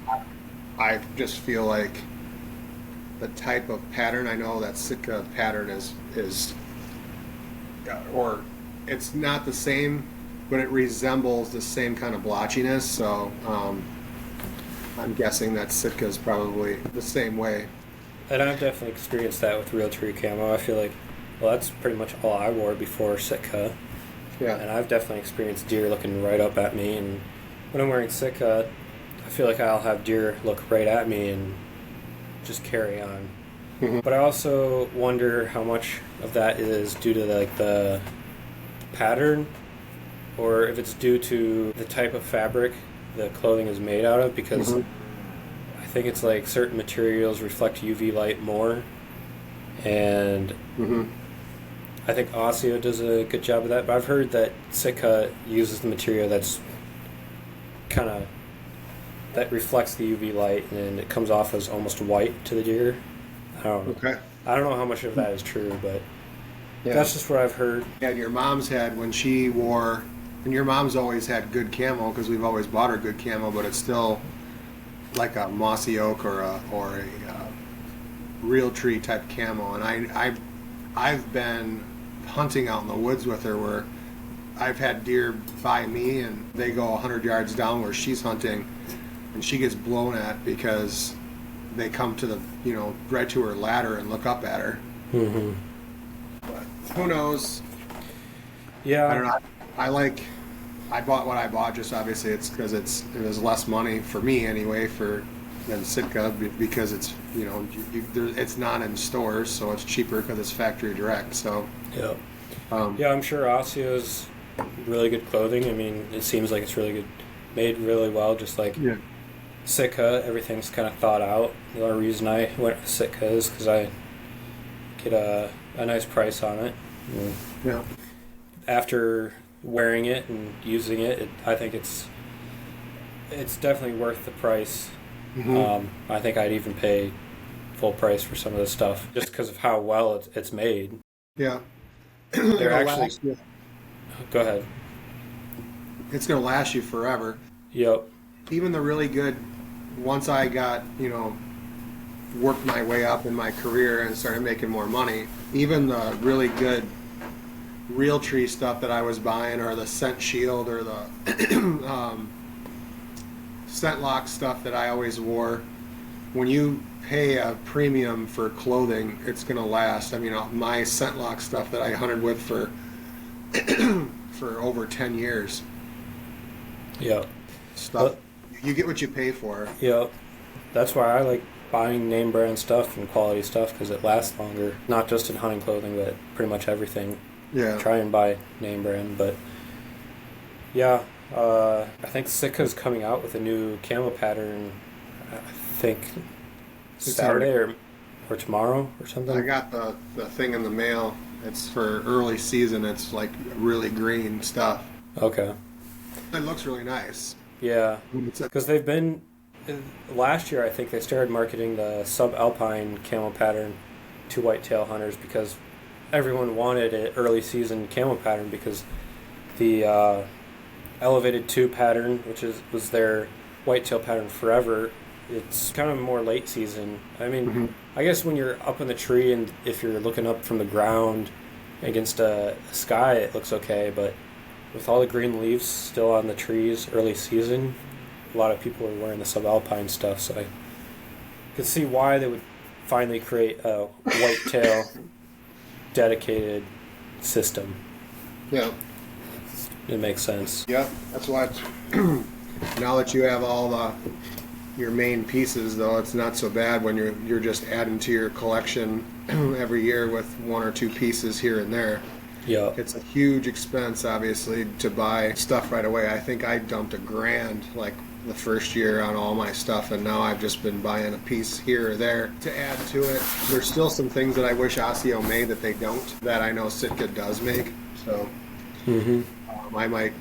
I just feel like the type of pattern, I know that Sitka pattern is or it's not the same, but it resembles the same kind of blotchiness. So I'm guessing that Sitka is probably the same way. And I've definitely experienced that with Realtree camo. I feel like, well, that's pretty much all I wore before Sitka. Yeah. And I've definitely experienced deer looking right up at me. And when I'm wearing Sitka, I feel like I'll have deer look right at me and just carry on. Mm-hmm. But I also wonder how much of that is due to the pattern, or if it's due to the type of fabric the clothing is made out of, because I think it's like certain materials reflect UV light more, and I think Osseo does a good job of that. But I've heard that Sitka uses the material that's kind of that reflects the UV light, and it comes off as almost white to the deer. I don't know. Okay. I don't know how much of that is true, but Yeah. that's just what I've heard. Yeah, your mom's had when she wore, and your mom's always had good camo because we've always bought her good camo, but it's still like a mossy oak or a Realtree type camo. And I've been hunting out in the woods with her where I've had deer by me and they go 100 yards down where she's hunting, and she gets blown at because they come to the right to her ladder and look up at her. Mm-hmm. But who knows? Yeah. I don't know. I bought what I bought. Just obviously, it's because it was less money for me anyway than Sitka because it's it's not in stores, so it's cheaper because it's factory direct. So yeah, I'm sure Osseo's really good clothing. I mean, it seems like it's really good, made really well. Just like Sitka, everything's kind of thought out. The only reason I went with Sitka is because I get a nice price on it. Yeah. After wearing it and using it, I think it's definitely worth the price. Mm-hmm. I think I'd even pay full price for some of this stuff just because of how well it's made. Yeah. They're actually. Go ahead. It's going to last you forever. Yep. Even the really good, once I got, worked my way up in my career and started making more money, even the really good Realtree stuff that I was buying, or the Scent Shield, or the Scent Lock stuff that I always wore, when you pay a premium for clothing, it's going to last. I mean, my Scent Lock stuff that I hunted with for over 10 years. Yep. Stuff. You get what you pay for. Yep. That's why I like buying name brand stuff and quality stuff, because it lasts longer. Not just in hunting clothing, but pretty much everything. Yeah. Try and buy name brand, but yeah, I think Sitka's coming out with a new camo pattern. I think Saturday or tomorrow or something. I got the thing in the mail. It's for early season. It's like really green stuff. Okay. It looks really nice. Yeah, because they've been last year. I think they started marketing the subalpine camo pattern to whitetail hunters because everyone wanted an early season camo pattern, because the elevated 2 pattern, which was their whitetail pattern forever, it's kind of more late season. I mean, I guess when you're up in the tree and if you're looking up from the ground against a sky, it looks okay, but with all the green leaves still on the trees early season, a lot of people are wearing the subalpine stuff, so I could see why they would finally create a whitetail dedicated system. Yeah. It makes sense. Yep. That's what. Now that you have all your main pieces, though, it's not so bad when you're just adding to your collection every year with 1 or 2 pieces here and there. Yeah. It's a huge expense, obviously, to buy stuff right away. I think I dumped $1,000 like the first year on all my stuff, and now I've just been buying a piece here or there to add to it. There's still some things that I wish Osseo made that they don't, that I know Sitka does make. So I might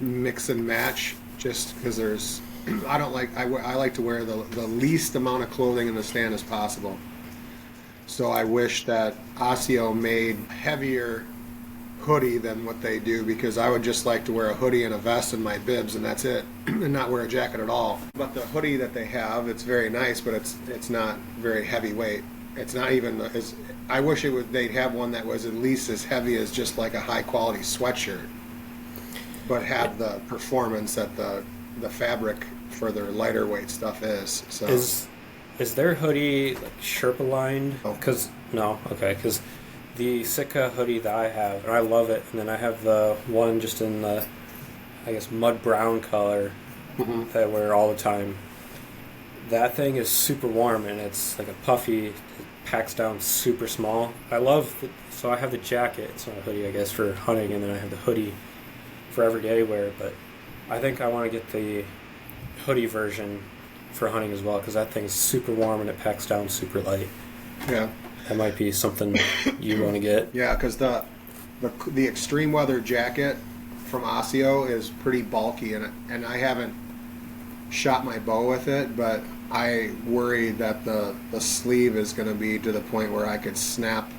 mix and match just because there's. I like to wear the least amount of clothing in the stand as possible. So I wish that Osseo made heavier hoodie than what they do, because I would just like to wear a hoodie and a vest and my bibs and that's it, and not wear a jacket at all. But the hoodie that they have, it's very nice, but it's not very heavyweight. it's not even as. I wish they'd have one that was at least as heavy as just like a high quality sweatshirt, but have the performance that the fabric for their lighter weight stuff is. So is their hoodie like Sherpa lined? Because because the Sitka hoodie that I have, and I love it, and then I have the one just in the, I guess, mud brown color that I wear all the time. That thing is super warm, and it's like a puffy, it packs down super small. I have the jacket, it's not a hoodie, I guess, for hunting, and then I have the hoodie for everyday wear, but I think I want to get the hoodie version for hunting as well, because that thing's super warm and it packs down super light. Yeah. That might be something you want to get. Yeah, because the extreme weather jacket from Osseo is pretty bulky, and I haven't shot my bow with it, but I worry that the sleeve is going to be to the point where I could snap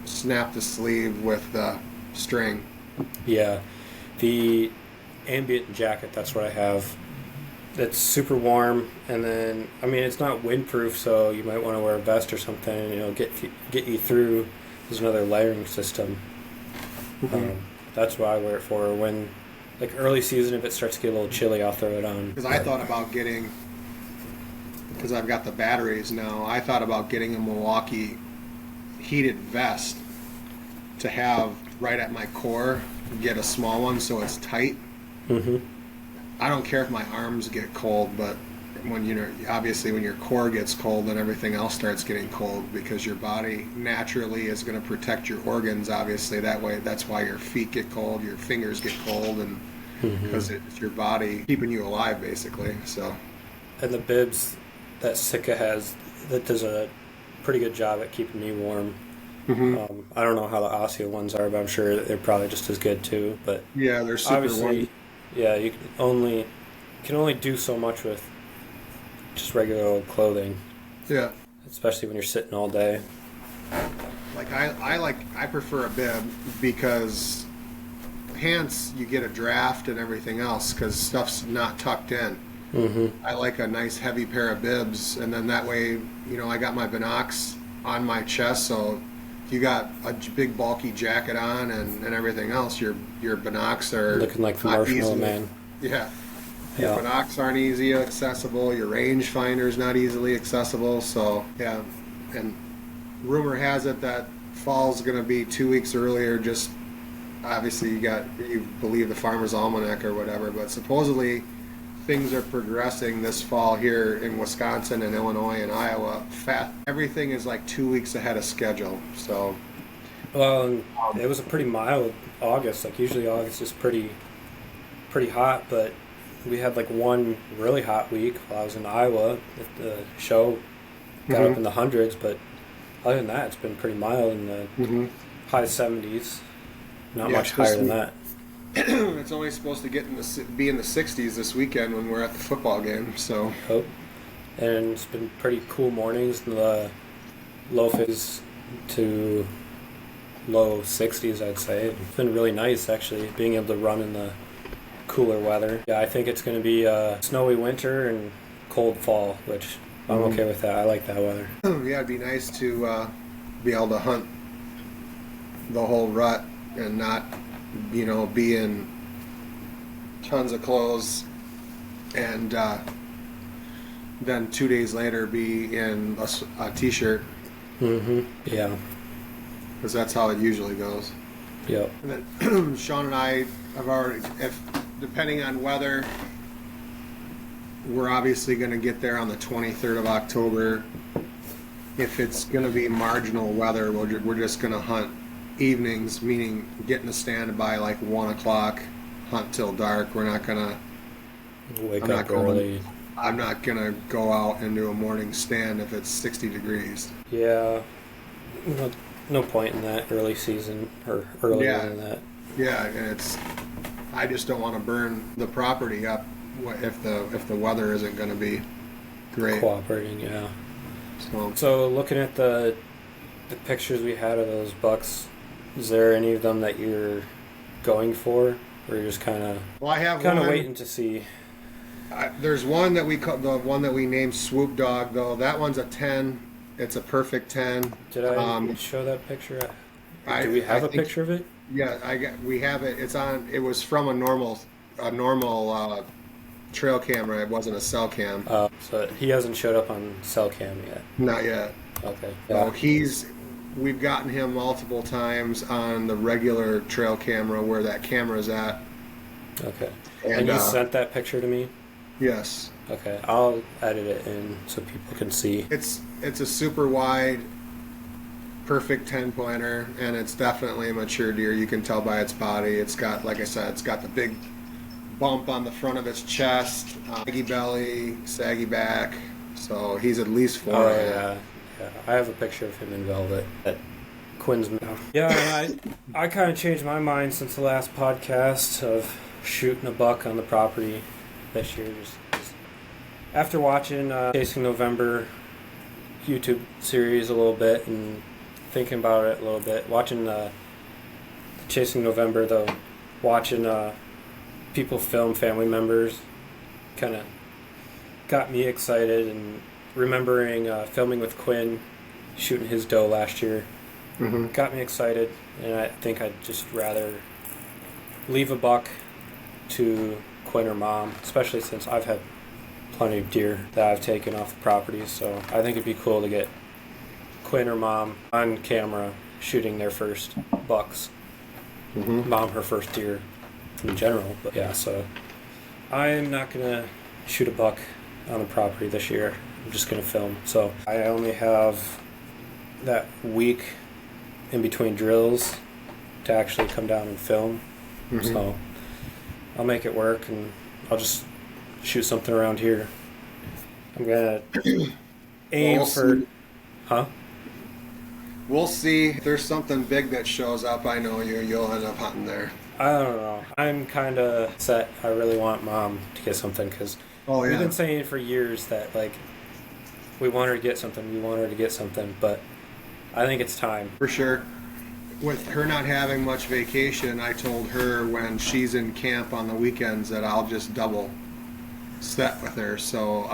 the sleeve with the string. Yeah, the ambient jacket, that's what I have. It's super warm, and then, I mean, it's not windproof, so you might want to wear a vest or something, and get you through. There's another layering system. That's what I wear it for. When, like, early season, if it starts to get a little chilly, I'll throw it on. Because I thought about getting, because I've got the batteries now, I thought about getting a Milwaukee heated vest to have right at my core, get a small one so it's tight. I don't care if my arms get cold, but when when your core gets cold, then everything else starts getting cold, because your body naturally is going to protect your organs. Obviously, that's why your feet get cold, your fingers get cold, and because it's your body keeping you alive, basically. So, and the bibs that Sitka has, that does a pretty good job at keeping me warm. I don't know how the Osseo ones are, but I'm sure they're probably just as good too. But yeah, they're super warm. Yeah, you can only do so much with just regular old clothing. Yeah. Especially when you're sitting all day. Like I prefer a bib, because pants you get a draft and everything else because stuff's not tucked in. I like a nice heavy pair of bibs, and then that way, I got my binocs on my chest, so if you got a big bulky jacket on and everything else, your binocs are looking like the Marshmallow Man. Yeah. Your binocs aren't easy accessible. Your rangefinder's not easily accessible. So yeah, and rumor has it that fall's going to be 2 weeks earlier. Just obviously you believe the Farmer's Almanac or whatever, but supposedly things are progressing this fall here in Wisconsin and Illinois and Iowa. Everything is like 2 weeks ahead of schedule. So, well, it was a pretty mild August. Like usually August is pretty hot, but we had like one really hot week while I was in Iowa. The show got up in the hundreds, but other than that, it's been pretty mild in the high 70s. Not much higher than that. It's only supposed to be in the 60s this weekend when we're at the football game. So, and it's been pretty cool mornings in the low 50s to low 60s, I'd say. It's been really nice, actually, being able to run in the cooler weather. Yeah, I think it's going to be a snowy winter and cold fall, which I'm okay with that. I like that weather. Yeah, it'd be nice to be able to hunt the whole rut and not, be in tons of clothes and then 2 days later be in a t-shirt. Yeah. Because that's how it usually goes. Yep. And then Sean and I have already, depending on weather, we're obviously going to get there on the 23rd of October. If it's going to be marginal weather, we're just going to hunt evenings, meaning get in the stand by like 1 o'clock, hunt till dark. We're not going to wake up early. I'm not going to go out and do a morning stand if it's 60 degrees. Yeah. No point in that early season or earlier than that. Yeah, and I just don't want to burn the property up if the weather isn't going to be great. Cooperating, yeah. So looking at the pictures we had of those bucks, is there any of them that you're going for, or you're just kind of waiting to see? There's one that the one that we named Swoop Dog, though. That one's a 10. It's a perfect 10. Did I show that picture? Do we have a picture of it? Yeah, we have it. It's on. It was from a normal trail camera. It wasn't a cell cam. So he hasn't showed up on cell cam yet. Not yet. Okay. Yeah. So we've gotten him multiple times on the regular trail camera where that camera's at. Okay. And you sent that picture to me? Yes. Okay. I'll edit it in so people can see. It's a super wide, perfect 10 pointer, and it's definitely a mature deer. You can tell by its body. It's got, like I said, it's got the big bump on the front of its chest, saggy belly, saggy back. So he's at least 4. Oh, yeah. I have a picture of him in velvet at Quinn's mouth. Yeah, I kind of changed my mind since the last podcast of shooting a buck on the property this year. Just after watching Chasing November YouTube series a little bit and thinking about it a little bit, watching Chasing November though, watching people film family members kind of got me excited, and remembering filming with Quinn, shooting his doe last year, got me excited, and I think I'd just rather leave a buck to Quinn or Mom, especially since I've had plenty of deer that I've taken off the property, so I think it'd be cool to get Quinn or Mom on camera shooting their first bucks. Mom her first deer in general, but yeah, so I'm not gonna shoot a buck on the property this year. I'm just gonna film. So I only have that week in between drills to actually come down and film. So I'll make it work, and I'll just shoot something around here. I'm gonna aim for... Huh? We'll see. If there's something big that shows up, I know you'll end up hunting there. I don't know. I'm kind of set. I really want Mom to get something, because we've been saying for years that, like, we want her to get something, but I think it's time. For sure. With her not having much vacation, I told her when she's in camp on the weekends that I'll just double set with her. So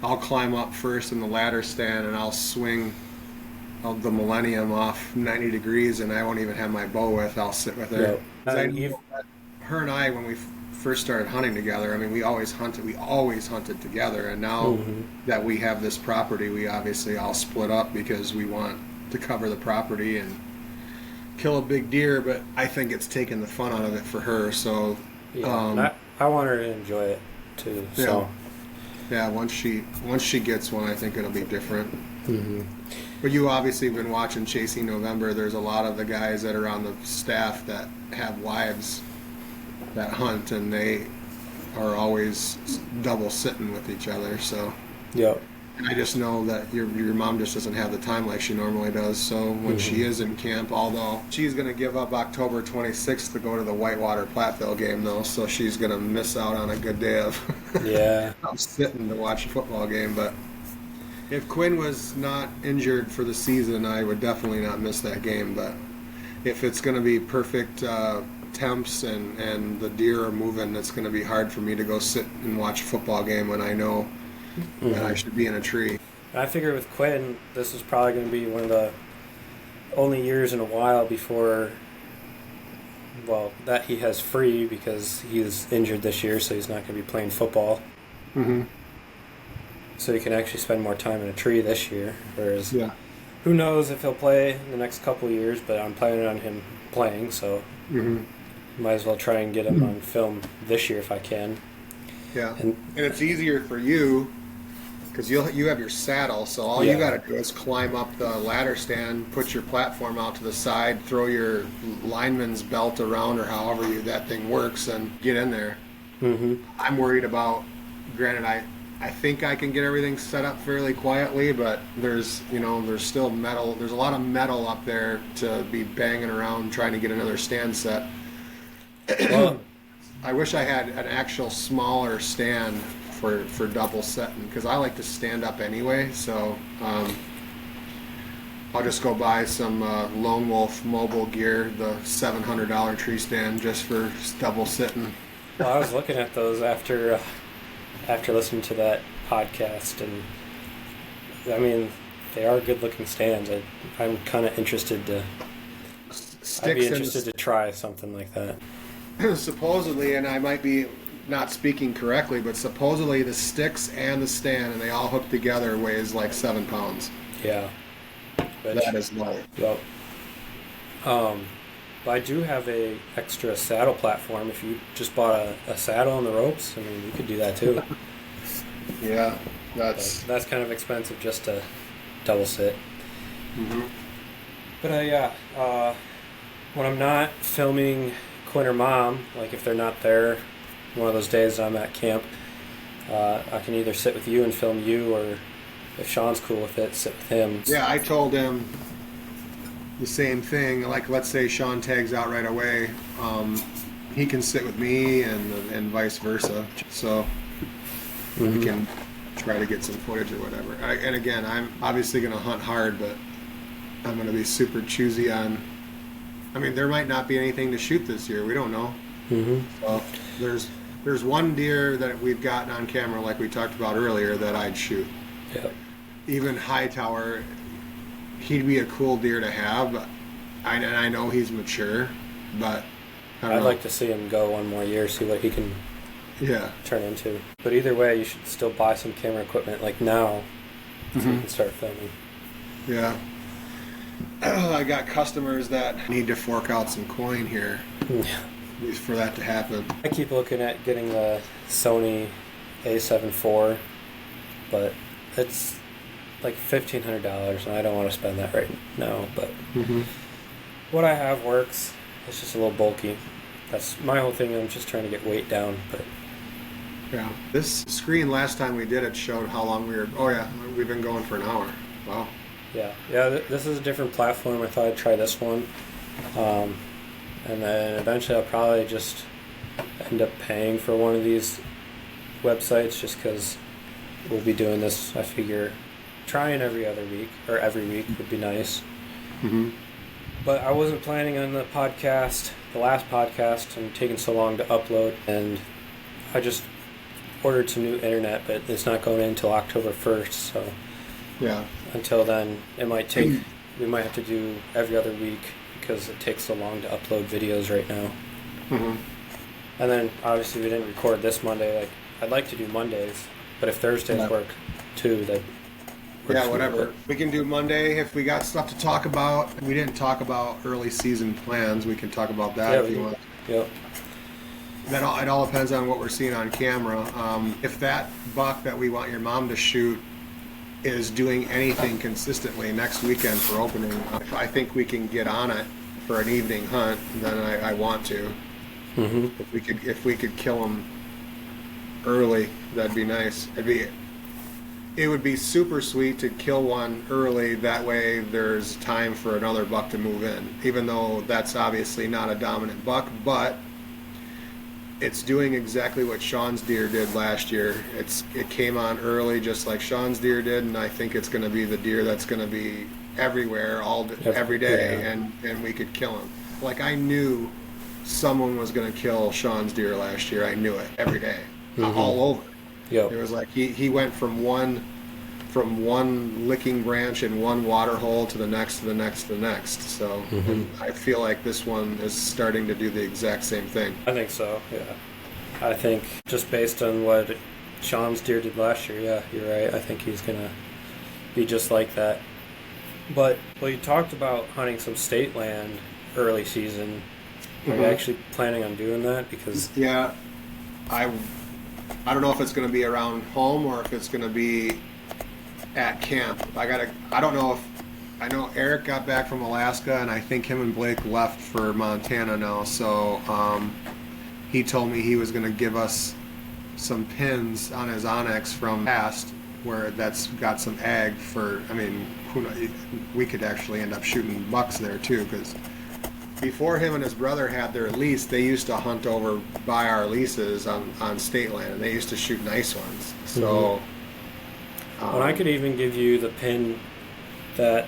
I'll climb up first in the ladder stand, and I'll swing the Millennium off 90 degrees, and I won't even have my bow with. I'll sit with her. Her and I, when we first started hunting together, I mean, we always hunted together, and now that we have this property, we obviously all split up because we want to cover the property and kill a big deer, but I think it's taken the fun out of it for her. So I want her to enjoy it too. So once she gets one, I think it'll be different. But you obviously have been watching Chasing November. There's a lot of the guys that are on the staff that have wives that hunt, and they are always double sitting with each other. So and I just know that your mom just doesn't have the time like she normally does. So when she is in camp, although she's going to give up October 26th to go to the Whitewater Platteville game, though, so she's going to miss out on a good day of I'm sitting to watch a football game. But if Quinn was not injured for the season, I would definitely not miss that game. But if it's going to be perfect temps and the deer are moving, it's going to be hard for me to go sit and watch a football game when I know that I should be in a tree. I figure with Quinn, this is probably going to be one of the only years in a while before, that he has free, because he's injured this year, so he's not going to be playing football. So he can actually spend more time in a tree this year. Whereas, who knows if he'll play in the next couple of years, but I'm planning on him playing, so might as well try and get him on film this year if I can. Yeah, and it's easier for you because you have your saddle, so all you got to do is climb up the ladder stand, put your platform out to the side, throw your lineman's belt around, or however that thing works, and get in there. I'm worried about, granted, I think I can get everything set up fairly quietly, but there's still metal. There's a lot of metal up there to be banging around trying to get another stand set. Well, I wish I had an actual smaller stand for double setting, because I like to stand up anyway. So I'll just go buy some Lone Wolf mobile gear, the $700 tree stand, just for double sitting. Well, I was looking at those after listening to that podcast, and I mean, they are good-looking stands. I'm kind of interested to. I'd be interested to try something like that. Supposedly, and I might be not speaking correctly, but supposedly the sticks and the stand, and they all hooked together, weighs like 7 pounds. Yeah. That is light. Yep. But I do have a extra saddle platform. If you just bought a saddle and the ropes, I mean, you could do that too. Yeah, that's kind of expensive just to double sit. Mm-hmm. But when I'm not filming Quinn or Mom, like if they're not there one of those days I'm at camp, I can either sit with you and film you, or if Sean's cool with it, sit with him. Yeah, I told him the same thing. Like, let's say Sean tags out right away, he can sit with me, and vice versa. So we can try to get some footage or whatever. And again, I'm obviously going to hunt hard, but I'm going to be super choosy on. I mean, there might not be anything to shoot this year. We don't know. Mm-hmm. So there's one deer that we've gotten on camera, like we talked about earlier, that I'd shoot. Yeah. Even Hightower, he'd be a cool deer to have. But I know he's mature, but I'd like to see him go one more year, see what he can turn into. But either way, you should still buy some camera equipment like now, so you can start filming. Yeah. I got customers that need to fork out some coin here for that to happen. I keep looking at getting the Sony A7 IV, but it's like $1,500, and I don't want to spend that right now. But what I have works. It's just a little bulky. That's my whole thing. I'm just trying to get weight down. But yeah, this screen last time we did it showed how long we were. Oh yeah, we've been going for an hour. Wow. Yeah. This is a different platform. I thought I'd try this one, and then eventually I'll probably just end up paying for one of these websites, just because we'll be doing this. I figure trying every other week or every week would be nice. Mm-hmm. But I wasn't planning on the last podcast, and taking so long to upload, and I just ordered some new internet, but it's not going in until October 1st, so yeah. Until then, we might have to do every other week, because it takes so long to upload videos right now. Mm-hmm. And then, obviously, we didn't record this Monday. Like, I'd like to do Mondays, but if Thursdays work too, that yeah, whatever. We can do Monday if we got stuff to talk about. We didn't talk about early season plans. We can talk about that if you want. Yep. It all depends on what we're seeing on camera. If that buck that we want your mom to shoot is doing anything consistently next weekend for opening, if I think we can get on it for an evening hunt, then I want to. Mm-hmm. If we could kill him early, that'd be nice. It would be super sweet to kill one early. That way there's time for another buck to move in, even though that's obviously not a dominant buck, but it's doing exactly what Sean's deer did last year. It came on early just like Sean's deer did, and I think it's going to be the deer that's going to be everywhere every day, and we could kill him. Like, I knew someone was going to kill Sean's deer last year. I knew it every day, all over. Yep. It was like he went from one licking branch in one water hole to the next, to the next, to the next. So I feel like this one is starting to do the exact same thing. I think so, yeah. I think just based on what Sean's deer did last year, yeah, you're right. I think he's going to be just like that. But, well, you talked about hunting some state land early season. Are you actually planning on doing that? Because yeah, I don't know if it's going to be around home or if it's going to be at camp. I know Eric got back from Alaska, and I think him and Blake left for Montana now. So he told me he was going to give us some pins on his Onyx from past, where that's got some ag for. I mean, who knows, we could actually end up shooting bucks there too, because before him and his brother had their lease, they used to hunt over by our leases on state land, and they used to shoot nice ones. So, I could even give you the pin that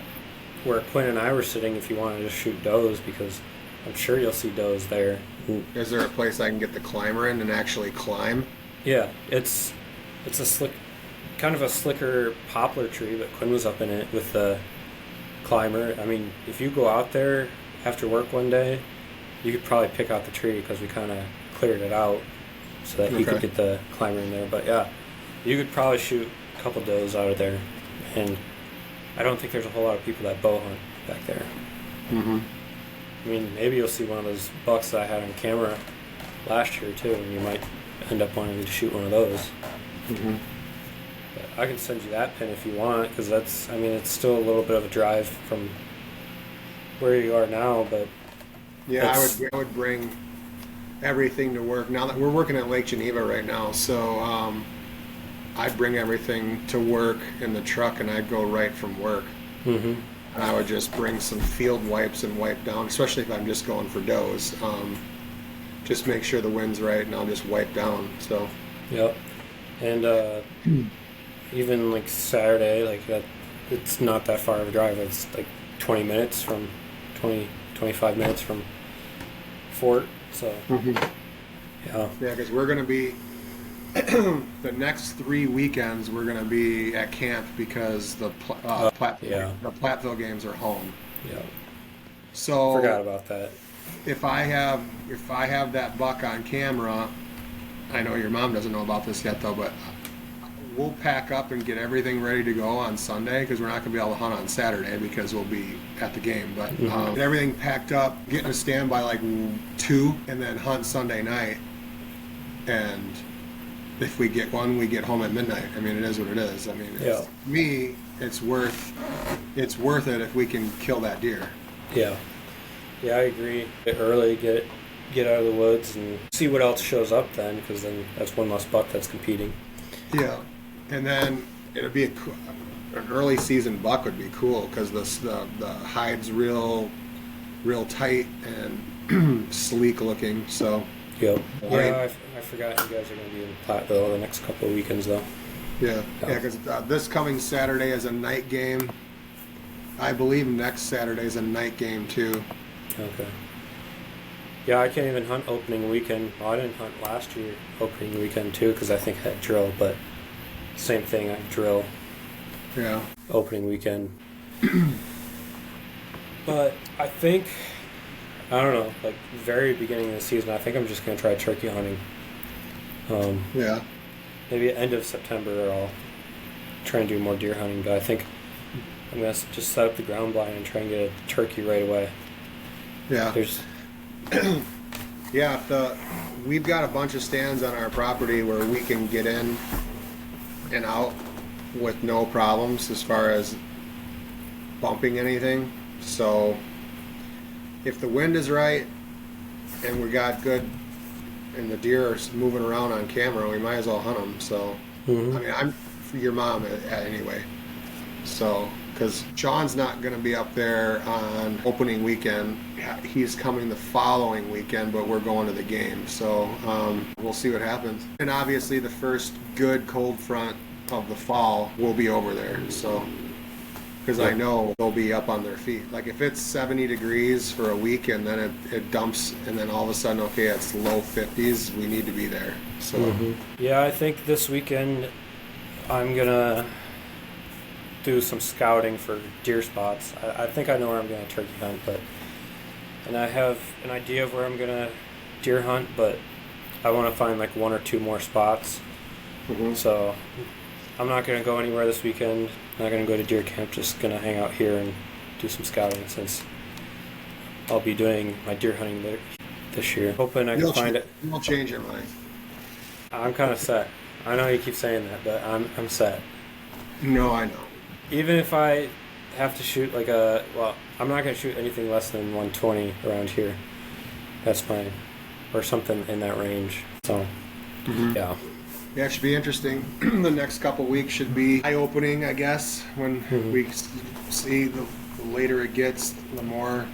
where Quinn and I were sitting if you wanted to shoot does, because I'm sure you'll see does there. Is there a place I can get the climber in and actually climb? Yeah, it's a slick. kind of a slicker poplar tree, but Quinn was up in it with the climber. I mean, if you go out there after work one day, you could probably pick out the tree because we kind of cleared it out so that you could get the climber in there. But yeah, you could probably shoot a couple does out of there, and I don't think there's a whole lot of people that bow hunt back there. Mm-hmm. I mean, maybe you'll see one of those bucks that I had on camera last year too, and you might end up wanting to shoot one of those. Mm-hmm. But I can send you that pin if you want, because that's, I mean, it's still a little bit of a drive from where you are now, but yeah, I would bring everything to work. Now that we're working at Lake Geneva right now, so I'd bring everything to work in the truck, and I'd go right from work. Mm-hmm. And I would just bring some field wipes and wipe down, especially if I'm just going for does. Just make sure the wind's right, and I'll just wipe down. So. Yep. And even like Saturday, like that, it's not that far of a drive. It's like 25 minutes from Fort. So. Mm-hmm. Yeah. Yeah, because we're gonna be the next 3 weekends. We're gonna be at camp because the Platteville games are home. Yeah. So forgot about that. If I have that buck on camera, I know your mom doesn't know about this yet though, but we'll pack up and get everything ready to go on Sunday because we're not gonna be able to hunt on Saturday because we'll be at the game. But get everything packed up, get in a stand by like 2, and then hunt Sunday night. And if we get one, we get home at midnight. I mean, it is what it is. I mean, to me, it's worth it if we can kill that deer. Yeah. Yeah, I agree. Get early, get out of the woods, and see what else shows up then, because then that's one less buck that's competing. Yeah, and then it'd be an early season buck would be cool because the hide's real tight and sleek looking. So. Yep. Yeah, I forgot you guys are going to be in Platteville the next couple of weekends though. Yeah, because this coming Saturday is a night game. I believe next Saturday is a night game too. Okay. Yeah, I can't even hunt opening weekend. Well, I didn't hunt last year opening weekend too because I think I had drill, but same thing, I drill. Yeah. Opening weekend. But I think, I don't know, like very beginning of the season, I think I'm just going to try turkey hunting. Yeah. Maybe at end of September I'll try and do more deer hunting, but I think I'm going to just set up the ground blind and try and get a turkey right away. Yeah. We've got a bunch of stands on our property where we can get in and out with no problems as far as bumping anything. So if the wind is right and we got good and the deer are moving around on camera, we might as well hunt them. So, I mean, I'm for your mom anyway. So, because Sean's not going to be up there on opening weekend. He's coming the following weekend, but we're going to the game. So, we'll see what happens. And obviously the first good cold front of the fall will be over there. So, because I know they'll be up on their feet. Like if it's 70 degrees for a week and then it dumps and then all of a sudden, okay, it's low 50s, we need to be there. So Yeah, I think this weekend I'm going to do some scouting for deer spots. I think I know where I'm going to turkey hunt, and I have an idea of where I'm going to deer hunt, but I want to find like 1 or 2 more spots. So I'm not going to go anywhere this weekend. Not going to go to deer camp, just going to hang out here and do some scouting since I'll be doing my deer hunting this year. Hoping I can find it. You'll change your mind. I'm kind of set. I know you keep saying that, but I'm set. No, I know. Even if I have to shoot like I'm not going to shoot anything less than 120 around here. That's fine. Or something in that range. So, yeah. Yeah, it should be interesting. The next couple weeks should be eye-opening, I guess. When we see the later it gets, the more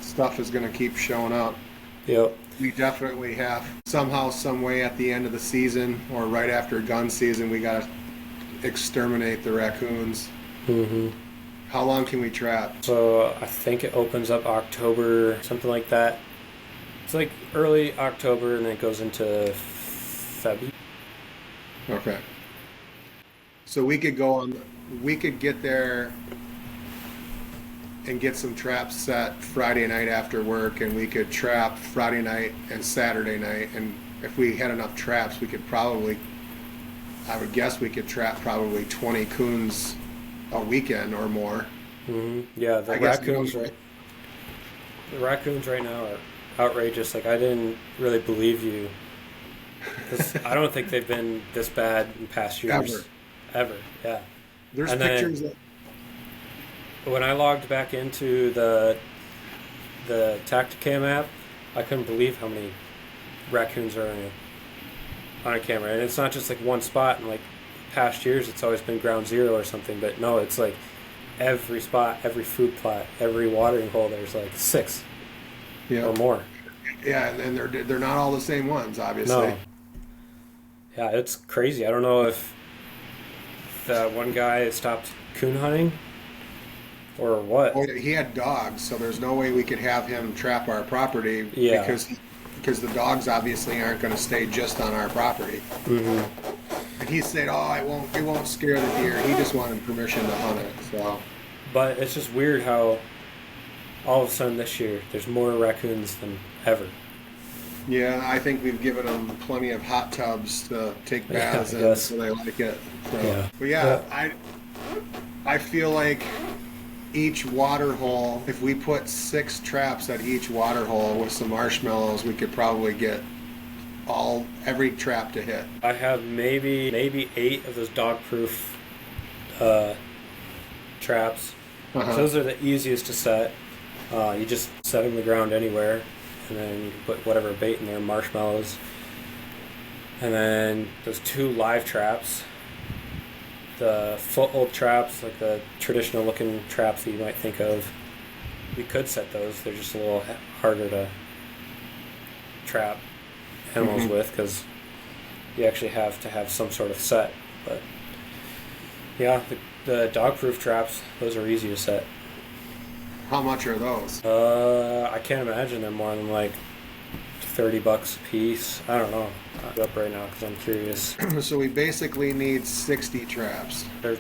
stuff is going to keep showing up. Yep. We definitely have somehow, some way at the end of the season or right after gun season, we got to exterminate the raccoons. How long can we trap? So I think it opens up October, something like that. It's like early October and then it goes into February. Okay. So we could we could get there and get some traps set Friday night after work, and we could trap Friday night and Saturday night. And if we had enough traps, we could probably, I would guess we could trap probably 20 coons a weekend or more. Mm-hmm. Yeah, the raccoons right now are outrageous. Like, I didn't really believe you, because I don't think they've been this bad in past years. Ever. Yeah. There's and pictures then, when I logged back into the Tacticam app, I couldn't believe how many raccoons are on a camera. And it's not just like one spot. In like past years, it's always been ground zero or something. But no, it's like every spot, every food plot, every watering hole. There's like 6 or more. Yeah, and they're not all the same ones, obviously. No. Yeah, it's crazy. I don't know if the one guy stopped coon hunting or what. Oh, he had dogs, so there's no way we could have him trap our property because the dogs obviously aren't going to stay just on our property. Mm-hmm. And he said, it won't scare the deer. He just wanted permission to hunt it. So, but it's just weird how all of a sudden this year there's more raccoons than ever. Yeah, I think we've given them plenty of hot tubs to take baths in, so they like it. So. But I feel like each water hole, if we put 6 traps at each water hole with some marshmallows, we could probably get every trap to hit. I have maybe 8 of those dog-proof traps. Uh-huh. Those are the easiest to set. You just set them on the ground anywhere, and then you can put whatever bait in there, marshmallows. And then those 2 live traps, the foothold traps, like the traditional looking traps that you might think of. We could set those. They're just a little harder to trap animals with, because you actually have to have some sort of set. But yeah, the dog-proof traps, those are easy to set. How much are those? I can't imagine they're more than like $30 a piece. I don't know. I'm up right now because I'm curious. So we basically need 60 traps. They're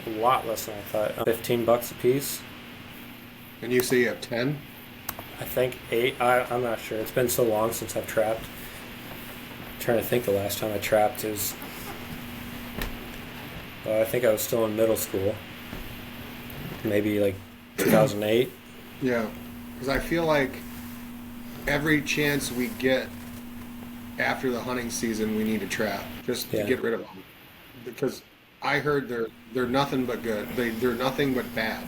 a lot less than I thought. $15 a piece. And you say you have 10? I think 8. I'm not sure. It's been so long since I've trapped. I'm trying to think the last time I trapped is... I think I was still in middle school. Maybe like 2008. Yeah, because I feel like every chance we get after the hunting season, we need to trap just to get rid of them. Because I heard they're nothing but good. They're nothing but bad.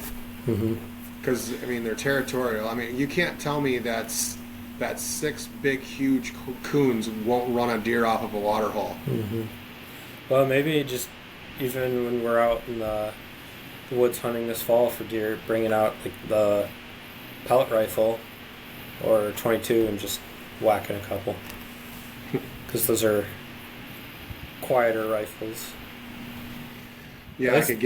Because I mean, they're territorial. I mean, you can't tell me that 6 big, huge coons won't run a deer off of a water hole. Well, maybe just even when we're out in the woods hunting this fall for deer, bringing out like the pellet rifle or 22 and just whacking a couple, because those are quieter rifles. Yeah, I can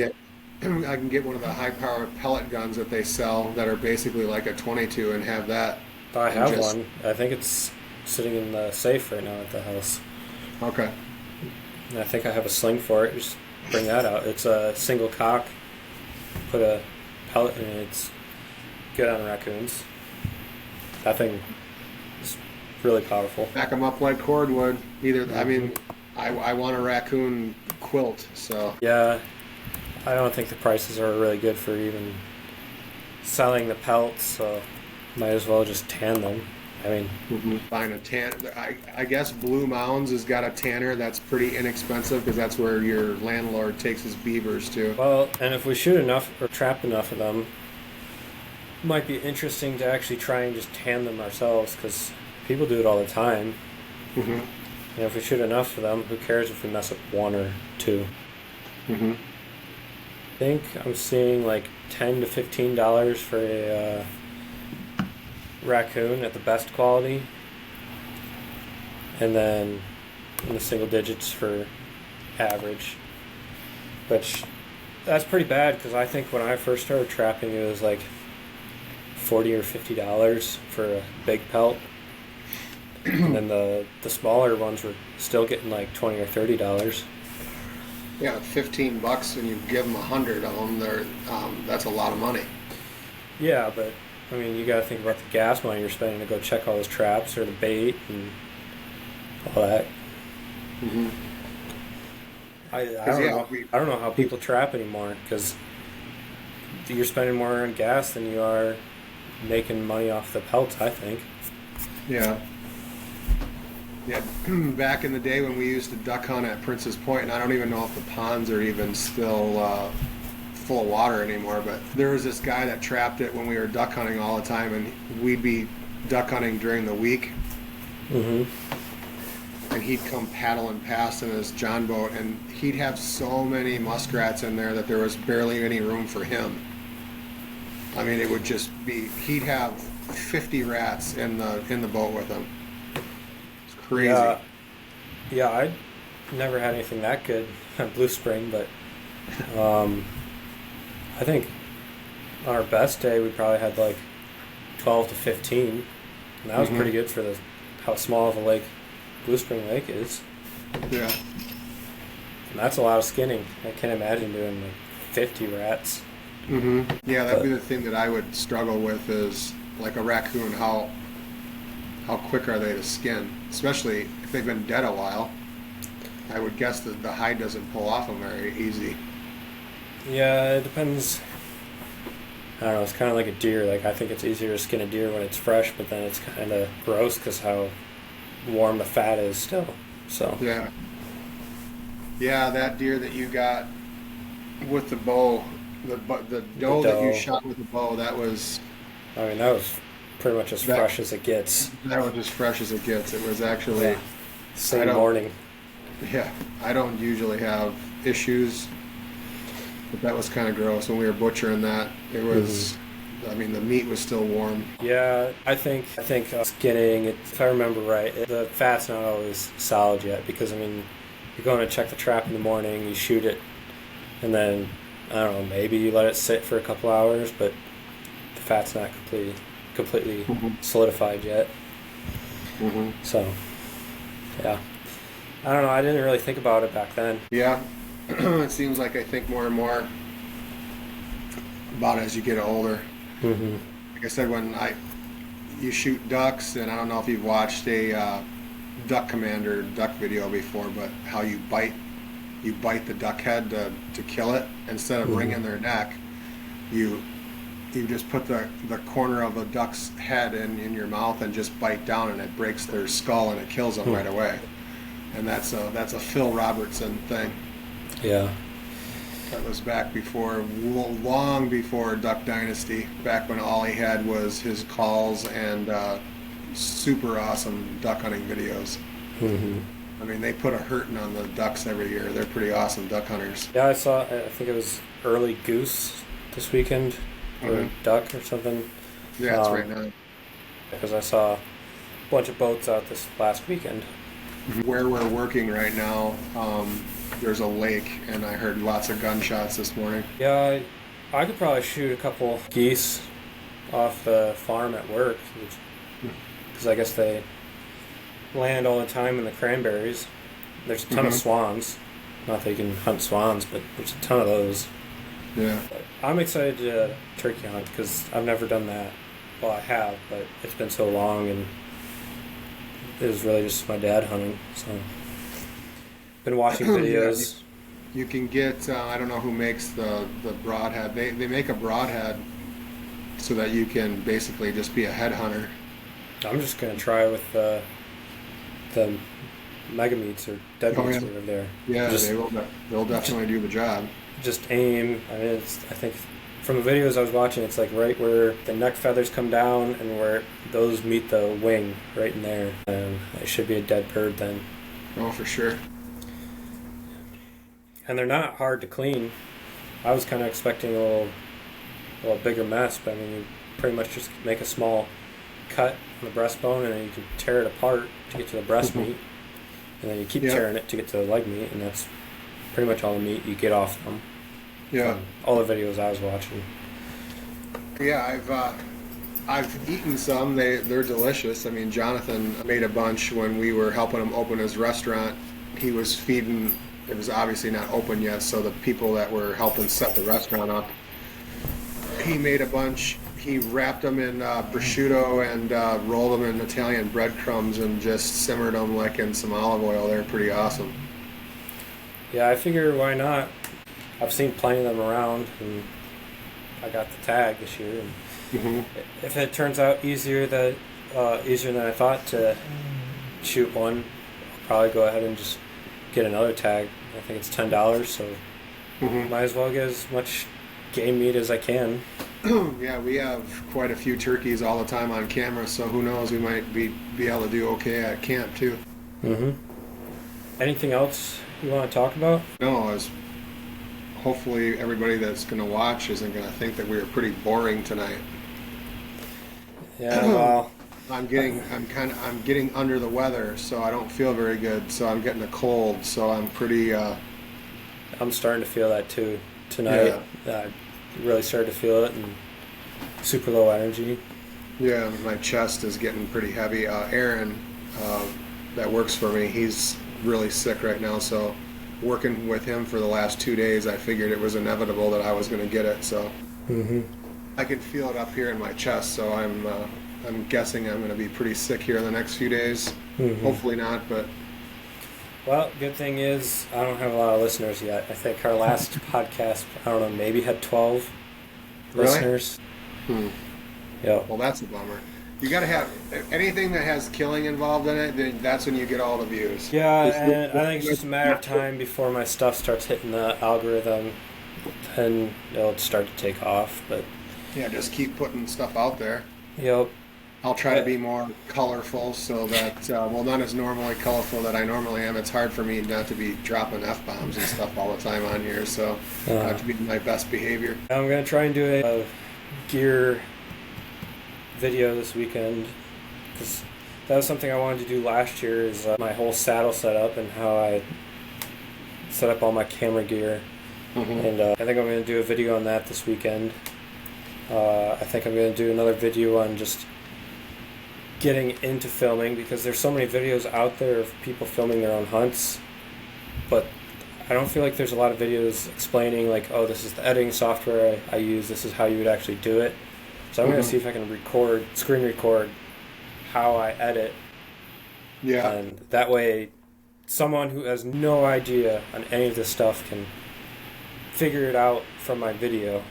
get one of the high-powered pellet guns that they sell that are basically like a 22 and have that. I have one. I think it's sitting in the safe right now at the house. Okay. And I think I have a sling for it. Just bring that out. It's a single cock. Put a pellet in it. It's good on raccoons. That thing is really powerful. Back them up like cordwood. I mean, I want a raccoon quilt, so. Yeah, I don't think the prices are really good for even selling the pelts, so might as well just tan them. I mean, find a tan. I guess Blue Mounds has got a tanner that's pretty inexpensive, because that's where your landlord takes his beavers to. Well, and if we shoot enough or trap enough of them, it might be interesting to actually try and just tan them ourselves, because people do it all the time. And if we shoot enough of them, who cares if we mess up 1 or 2? I think I'm seeing like $10 to $15 for a raccoon at the best quality, and then in the single digits for average, which that's pretty bad, because I think when I first started trapping it was like $40 or $50 for a big pelt, and then the smaller ones were still getting like $20 or $30. Yeah, $15 and you give them 100 of them. That's a lot of money. Yeah, but I mean, you got to think about the gas money you're spending to go check all those traps or the bait and all that. Mm-hmm. I don't know how people trap anymore, because you're spending more on gas than you are making money off the pelts, I think. Yeah. Yeah, back in the day when we used to duck hunt at Princess Point, and I don't even know if the ponds are even still full of water anymore, but there was this guy that trapped it when we were duck hunting all the time, and we'd be duck hunting during the week. Mm-hmm. And he'd come paddling past in his John boat, and he'd have so many muskrats in there that there was barely any room for him. I mean, it would just be, he'd have 50 rats in the boat with him. It's crazy. Yeah, I never had anything that good at Blue Spring, but I think on our best day we probably had like 12 to 15, and that was pretty good for how small of a lake Blue Spring Lake is. Yeah. And that's a lot of skinning. I can't imagine doing like 50 rats. Mm-hmm. Yeah, that'd be the thing that I would struggle with, is like a raccoon, how quick are they to skin? Especially if they've been dead a while. I would guess that the hide doesn't pull off them very easy. Yeah, it depends. I don't know, it's kind of like a deer. Like, I think it's easier to skin a deer when it's fresh, but then it's kind of gross because how warm the fat is still. So yeah, that deer that you got with the bow, the doe that you shot with the bow, that was, I mean, that was pretty much as fresh as it gets. That was as fresh as it gets. It was actually same morning. Yeah, I don't usually have issues, but that was kind of gross when we were butchering that. It was. I mean, the meat was still warm. Yeah, I think skinning, if I remember right, the fat's not always solid yet, because, I mean, you're going to check the trap in the morning, you shoot it, and then, I don't know, maybe you let it sit for a couple hours, but the fat's not completely solidified yet. Mm-hmm. So, yeah. I don't know, I didn't really think about it back then. Yeah, it seems like I think more and more about it as you get older. Mm-hmm. Like I said, when you shoot ducks, and I don't know if you've watched a duck commander duck video before, but how you bite the duck head to kill it, instead of wringing their neck, you just put the corner of a duck's head in your mouth and just bite down, and it breaks their skull and it kills them right away. And that's a Phil Robertson thing. Yeah. That was back before, long before Duck Dynasty, back when all he had was his calls and super awesome duck hunting videos. Mm-hmm. I mean, they put a hurting on the ducks every year. They're pretty awesome duck hunters. Yeah, I think it was early goose this weekend, or duck or something. Yeah, it's right now. Because I saw a bunch of boats out this last weekend. Where we're working right now, there's a lake, and I heard lots of gunshots this morning. Yeah, I could probably shoot a couple geese off the farm at work, because I guess they land all the time in the cranberries. There's a ton of swans. Not that you can hunt swans, but there's a ton of those. Yeah. But I'm excited to turkey hunt, because I've never done that. Well, I have, but it's been so long, and it was really just my dad hunting, so been watching videos. You can get, I don't know who makes the broadhead. They make a broadhead so that you can basically just be a head hunter. I'm just going to try with the mega meats or dead meats over there. Yeah, they'll definitely do the job. Just aim. I mean, I think from the videos I was watching, it's like right where the neck feathers come down and where those meet the wing, right in there. And it should be a dead bird then. Oh, for sure. And they're not hard to clean. I was kind of expecting a little bigger mess, but I mean, you pretty much just make a small cut on the breastbone, and then you can tear it apart to get to the breast meat, and then you keep tearing it to get to the leg meat, and that's pretty much all the meat you get off them. Yeah. All the videos I was watching. Yeah, I've eaten some. They're delicious. I mean, Jonathan made a bunch when we were helping him open his restaurant. He was feeding it was obviously not open yet, so the people that were helping set the restaurant up, he made a bunch. He wrapped them in prosciutto and rolled them in Italian breadcrumbs and just simmered them like in some olive oil. They're pretty awesome. Yeah, I figure why not? I've seen plenty of them around, and I got the tag this year. And if it turns out easier than I thought to shoot one, I'll probably go ahead and just get another tag. I think it's $10, so might as well get as much game meat as I can. Yeah, we have quite a few turkeys all the time on camera, so who knows, we might be able to do okay at camp too. Anything else you want to talk about? No, as hopefully everybody that's going to watch isn't going to think that we were pretty boring tonight. Yeah, well, I'm getting under the weather, so I don't feel very good. So I'm getting a cold, so I'm pretty. I'm starting to feel that too tonight. I really started to feel it, and super low energy. Yeah, my chest is getting pretty heavy. Aaron, that works for me, he's really sick right now. So working with him for the last 2 days, I figured it was inevitable that I was going to get it. So I can feel it up here in my chest. So I'm guessing I'm going to be pretty sick here in the next few days. Hopefully not, but. Well, good thing is I don't have a lot of listeners yet. I think our last podcast, I don't know, maybe had 12 listeners. Yeah. Well, that's a bummer. You got to have anything that has killing involved in it. Then that's when you get all the views. Yeah, and I think it's just a matter of time before my stuff starts hitting the algorithm, and it'll start to take off. But yeah, just keep putting stuff out there. Yep. I'll try to be more colorful so that, not as normally colorful that I normally am. It's hard for me not to be dropping F-bombs and stuff all the time on here, so I have to be my best behavior. I'm going to try and do a gear video this weekend, because that was something I wanted to do last year, is my whole saddle setup and how I set up all my camera gear. And I think I'm going to do a video on that this weekend. I think I'm going to do another video on just getting into filming, because there's so many videos out there of people filming their own hunts, but I don't feel like there's a lot of videos explaining like, oh, this is the editing software I use, this is how you would actually do it. So I'm going to see if I can screen record how I edit. Yeah. And that way someone who has no idea on any of this stuff can figure it out from my video.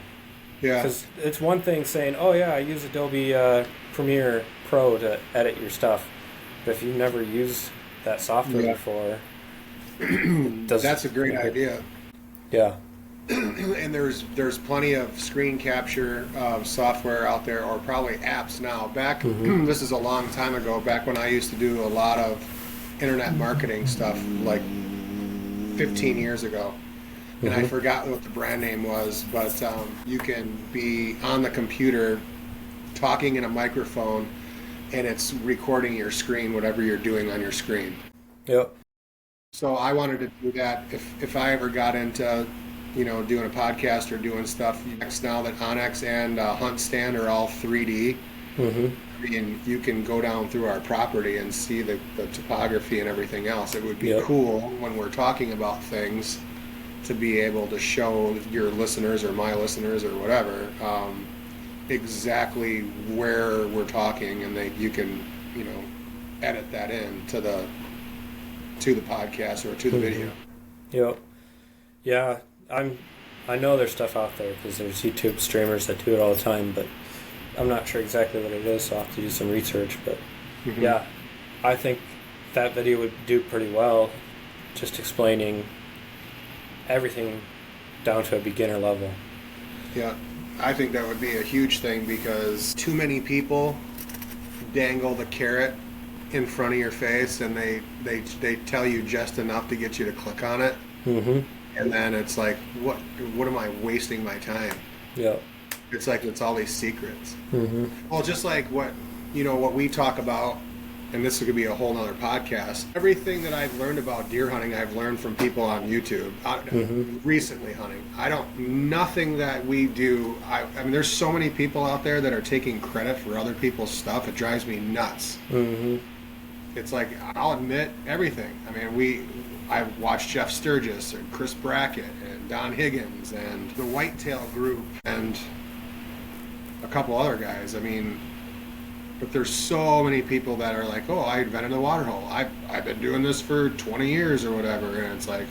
Yeah. Because it's one thing saying, oh yeah, I use Adobe Premiere Pro to edit your stuff, but if you've never used that software before, that's a great idea. Yeah. And there's plenty of screen capture software out there, or probably apps now. Back this is a long time ago, back when I used to do a lot of internet marketing stuff, like 15 years ago. And I forgot what the brand name was, but you can be on the computer talking in a microphone, and it's recording your screen, whatever you're doing on your screen. Yep. So I wanted to do that if I ever got into, doing a podcast or doing stuff. Now that Onyx and Hunt Stand are all 3D, I mean, you can go down through our property and see the topography and everything else. It would be cool when we're talking about things to be able to show your listeners or my listeners or whatever exactly where we're talking, and you can edit that in to the podcast or to the video. Yep. Yeah, I know there's stuff out there because there's YouTube streamers that do it all the time, but I'm not sure exactly what it is, so I'll have to do some research. But yeah, I think that video would do pretty well, just explaining everything down to a beginner level. Yeah. I think that would be a huge thing, because too many people dangle the carrot in front of your face, and they tell you just enough to get you to click on it. And then it's like, what am I wasting my time? Yeah. It's like it's all these secrets. Well, just like what we talk about, and this could be a whole nother podcast. Everything that I've learned about deer hunting, I've learned from people on YouTube. Recently hunting, nothing that we do. I mean, there's so many people out there that are taking credit for other people's stuff. It drives me nuts. It's like, I'll admit everything. I mean, I watched Jeff Sturgis and Chris Brackett and Don Higgins and the Whitetail Group and a couple other guys. I mean, but there's so many people that are like, oh, I invented the water hole. I've been doing this for 20 years or whatever. And it's like,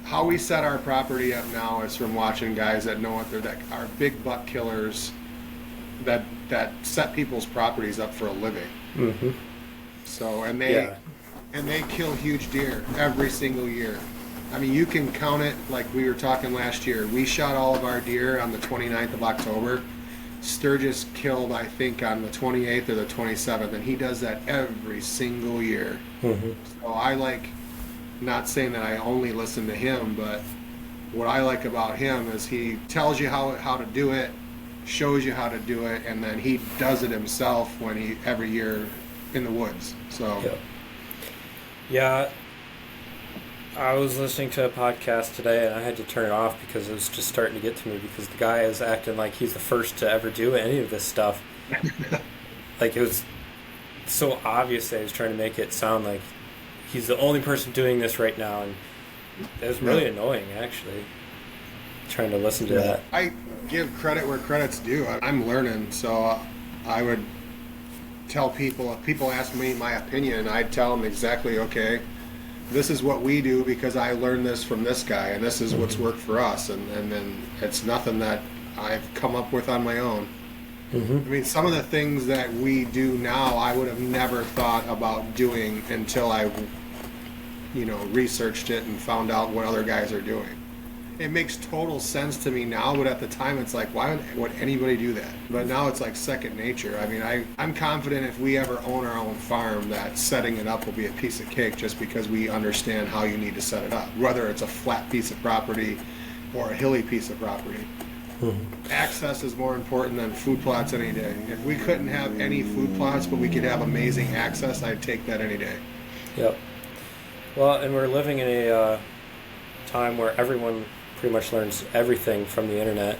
how we set our property up now is from watching guys that know what that are big buck killers that set people's properties up for a living. Mm-hmm. So, and they kill huge deer every single year. I mean, you can count it like we were talking last year. We shot all of our deer on the 29th of October. Sturgis killed, I think, on the 28th or the 27th, and he does that every single year. Mm-hmm. So I like, not saying that I only listen to him, but what I like about him is he tells you how to do it, shows you how to do it, and then he does it himself every year in the woods. So yeah, I was listening to a podcast today and I had to turn it off because it was just starting to get to me because the guy is acting like he's the first to ever do any of this stuff. Like, it was so obvious that he was trying to make it sound like he's the only person doing this right now, and it was really annoying, actually, trying to listen to that. I give credit where credit's due. I'm learning, so I would tell people, if people ask me my opinion, I'd tell them exactly, okay, this is what we do because I learned this from this guy, and this is what's worked for us, and then it's nothing that I've come up with on my own. Mm-hmm. I mean, some of the things that we do now, I would have never thought about doing until I, researched it and found out what other guys are doing. It makes total sense to me now, but at the time it's like, why would anybody do that? But now it's like second nature. I mean, I'm confident if we ever own our own farm that setting it up will be a piece of cake just because we understand how you need to set it up, whether it's a flat piece of property or a hilly piece of property. Mm-hmm. Access is more important than food plots any day. If we couldn't have any food plots, but we could have amazing access, I'd take that any day. Yep. Well, and we're living in a time where everyone pretty much learns everything from the internet.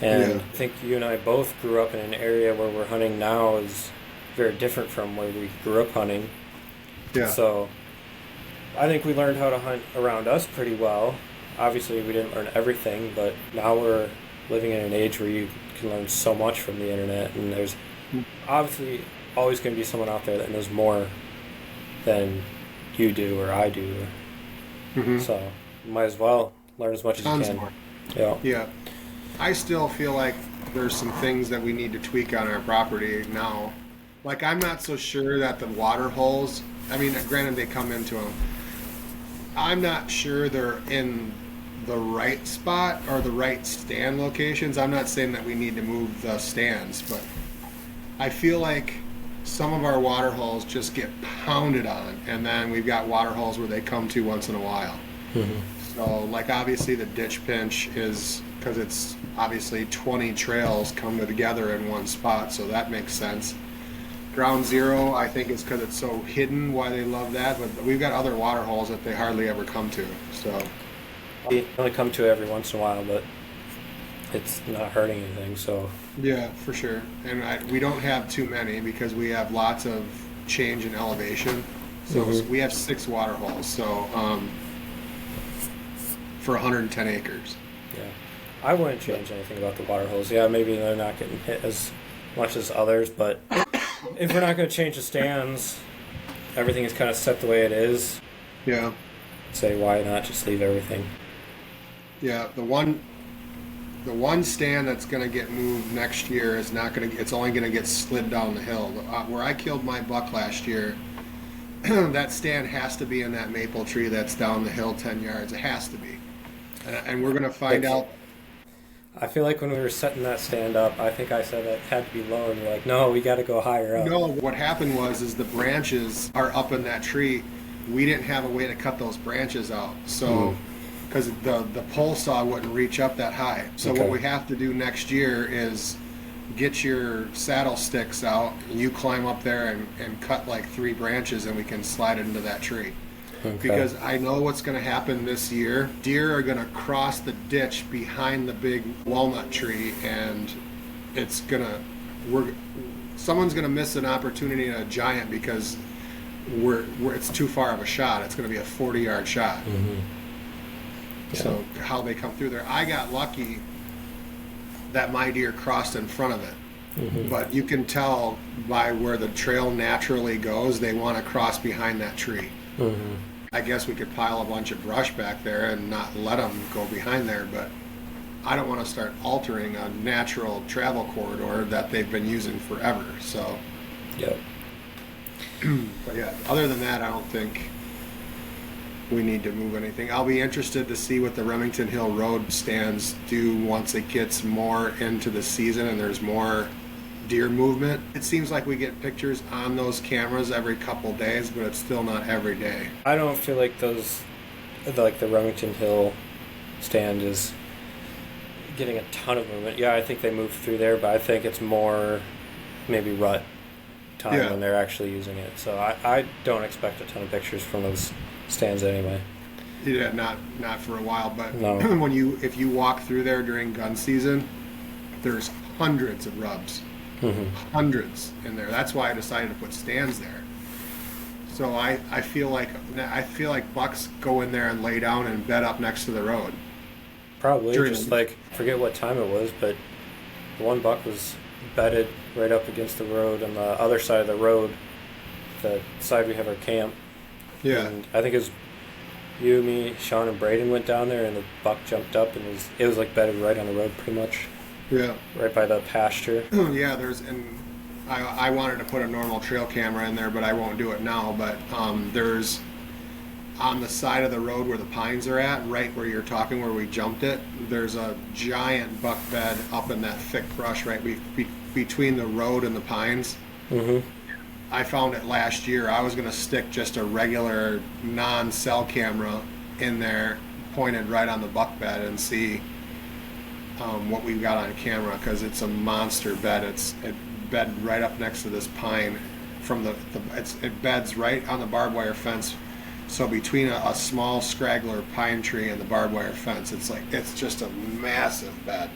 And I think you and I both grew up in an area where we're hunting now is very different from where we grew up hunting. Yeah. So I think we learned how to hunt around us pretty well. Obviously, we didn't learn everything, but now we're living in an age where you can learn so much from the internet, and there's obviously always going to be someone out there that knows more than you do or I do. Mm-hmm. So you might as well learn as much as you can. More. Yeah. I still feel like there's some things that we need to tweak on our property now. Like, I'm not so sure that the water holes, I mean, granted they come into them, I'm not sure they're in the right spot or the right stand locations. I'm not saying that we need to move the stands, but I feel like some of our water holes just get pounded on, and then we've got water holes where they come to once in a while. Mm-hmm. So, like, obviously the ditch pinch is because it's obviously 20 trails come together in one spot, so that makes sense. Ground Zero, I think it's because it's so hidden why they love that, but we've got other water holes that they hardly ever come to. So We only come to every once in a while, but it's not hurting anything, so. yeah, for sure. And we don't have too many because we have lots of change in elevation. So we have 6 water holes, so for 110 acres. Yeah, I wouldn't change anything about the water holes. Yeah, maybe they're not getting hit as much as others, but if we're not going to change the stands, everything is kind of set the way it is. Yeah. Say, why not just leave everything? Yeah, the one stand that's going to get moved next year is not going to. It's only going to get slid down the hill. Where I killed my buck last year, that stand has to be in that maple tree that's down the hill 10 yards. It has to be, and we're going to find out. I feel like when we were setting that stand up, I think I said it had to be low, and you're like, no, we got to go higher up. No, what happened was the branches are up in that tree. We didn't have a way to cut those branches out, so because the pole saw wouldn't reach up that high. So what we have to do next year is get your saddle sticks out, and you climb up there and cut like 3 branches, and we can slide it into that tree. Okay. Because I know what's going to happen this year. Deer are going to cross the ditch behind the big walnut tree, and someone's going to miss an opportunity at a giant because it's too far of a shot. It's going to be a 40-yard shot. Mm-hmm. Yeah. So how they come through there, I got lucky that my deer crossed in front of it. Mm-hmm. But you can tell by where the trail naturally goes, they want to cross behind that tree. Mm-hmm. I guess we could pile a bunch of brush back there and not let them go behind there, but I don't want to start altering a natural travel corridor that they've been using forever. So, yeah. But yeah, other than that, I don't think we need to move anything. I'll be interested to see what the Remington Hill Road stands do once it gets more into the season and there's more deer movement. It seems like we get pictures on those cameras every couple days, but it's still not every day. I don't feel like the Remington Hill stand is getting a ton of movement. Yeah, I think they move through there, but I think it's more maybe rut time when they're actually using it. So I don't expect a ton of pictures from those stands anyway. Yeah, not for a while, but no. if you walk through there during gun season, there's hundreds of rubs. Mm-hmm. Hundreds in there. That's why I decided to put stands there. So I feel like bucks go in there and lay down and bed up next to the road. Probably just forget what time it was, but the one buck was bedded right up against the road on the other side of the road, the side we have our camp. Yeah. And I think it was you, me, Sean, and Braden went down there, and the buck jumped up and it was like bedded right on the road pretty much. Yeah. Right by the pasture. Yeah, I wanted to put a normal trail camera in there, but I won't do it now. But there's on the side of the road where the pines are at, right where you're talking, where we jumped it, there's a giant buck bed up in that thick brush right between the road and the pines. Mm-hmm. I found it last year. I was going to stick just a regular non-cell camera in there, pointed right on the buck bed, and see what we've got on camera, because it's a monster bed. It bed right up next to this pine. It beds right on the barbed wire fence. So between a small scraggler pine tree and the barbed wire fence, it's just a massive bed.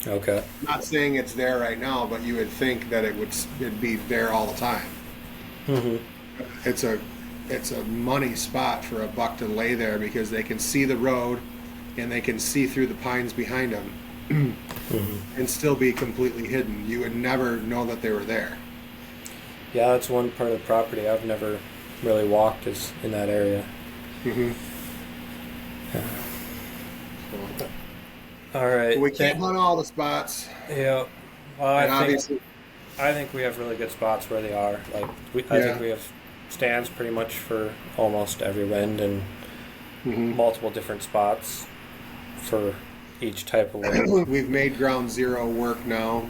Okay. I'm not saying it's there right now, but you would think that it'd be there all the time. Mm-hmm. It's a money spot for a buck to lay there, because they can see the road and they can see through the pines behind them. Mm-hmm. And still be completely hidden. You would never know that they were there. Yeah, that's one part of the property I've never really walked is in that area. Mm-hmm. Yeah. All right. We can't hunt all the spots. Yeah. Well, I think we have really good spots where they are. I think we have stands pretty much for almost every wind and multiple different spots for each type of wind. We've made ground zero work now,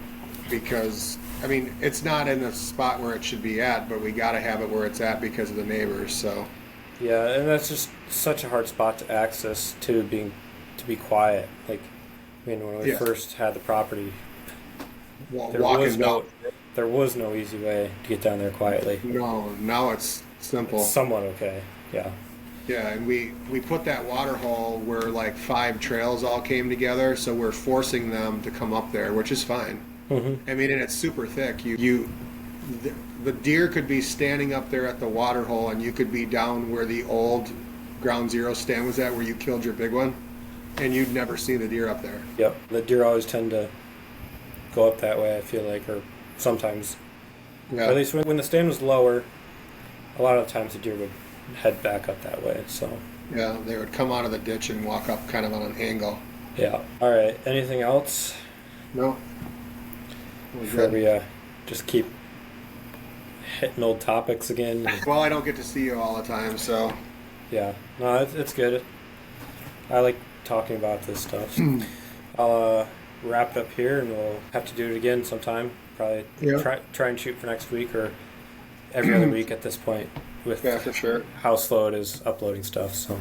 because it's not in the spot where it should be at, but we got to have it where it's at because of the neighbors. So yeah, and that's just such a hard spot to access to be quiet. When we first had the property, there was no easy way to get down there quietly. No, now it's simple. It's somewhat okay. Yeah. Yeah, and we put that water hole where 5 trails all came together, so we're forcing them to come up there, which is fine. Mm-hmm. And it's super thick. The deer could be standing up there at the water hole, and you could be down where the old ground zero stand was at, where you killed your big one, and you'd never see the deer up there. Yep, the deer always tend to go up that way, I feel like, or sometimes. Yeah. At least when the stand was lower, a lot of times the deer would head back up that way. So yeah, they would come out of the ditch and walk up kind of on an angle. Yeah. All right. Anything else? No. Before we just keep hitting old topics again. Well, I don't get to see you all the time, so. Yeah. No, it's good. I like talking about this stuff. So I'll wrap it up here, and we'll have to do it again sometime. Probably try and shoot for next week or every other week at this point. For sure. How slow it is uploading stuff. So.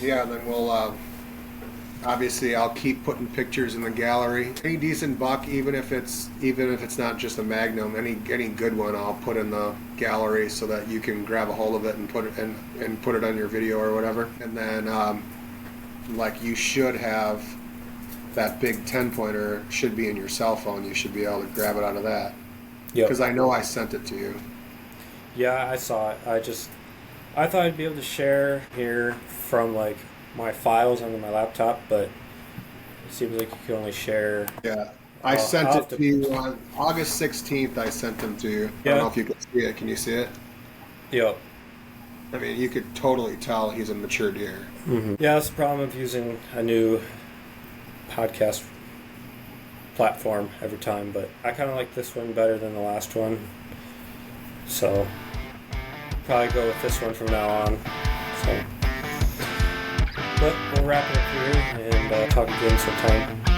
Yeah, then we'll. Obviously, I'll keep putting pictures in the gallery. Any decent buck, even if it's not just a Magnum, any good one, I'll put in the gallery so that you can grab a hold of it and put it on your video or whatever. And then, you should have that big 10-pointer should be in your cell phone. You should be able to grab it out of that. Yep. Because I know I sent it to you. Yeah, I saw it. I thought I'd be able to share here from like my files on my laptop, but it seems like you can only share. Yeah. I sent it to you on August 16th. I sent them to you. I don't know if you can see it. Can you see it? Yep. I mean, you could totally tell he's a mature deer. Mm-hmm. Yeah, that's the problem of using a new podcast platform every time, but I kind of like this one better than the last one. So, probably go with this one from now on. So, but we'll wrap it up here and talk again sometime.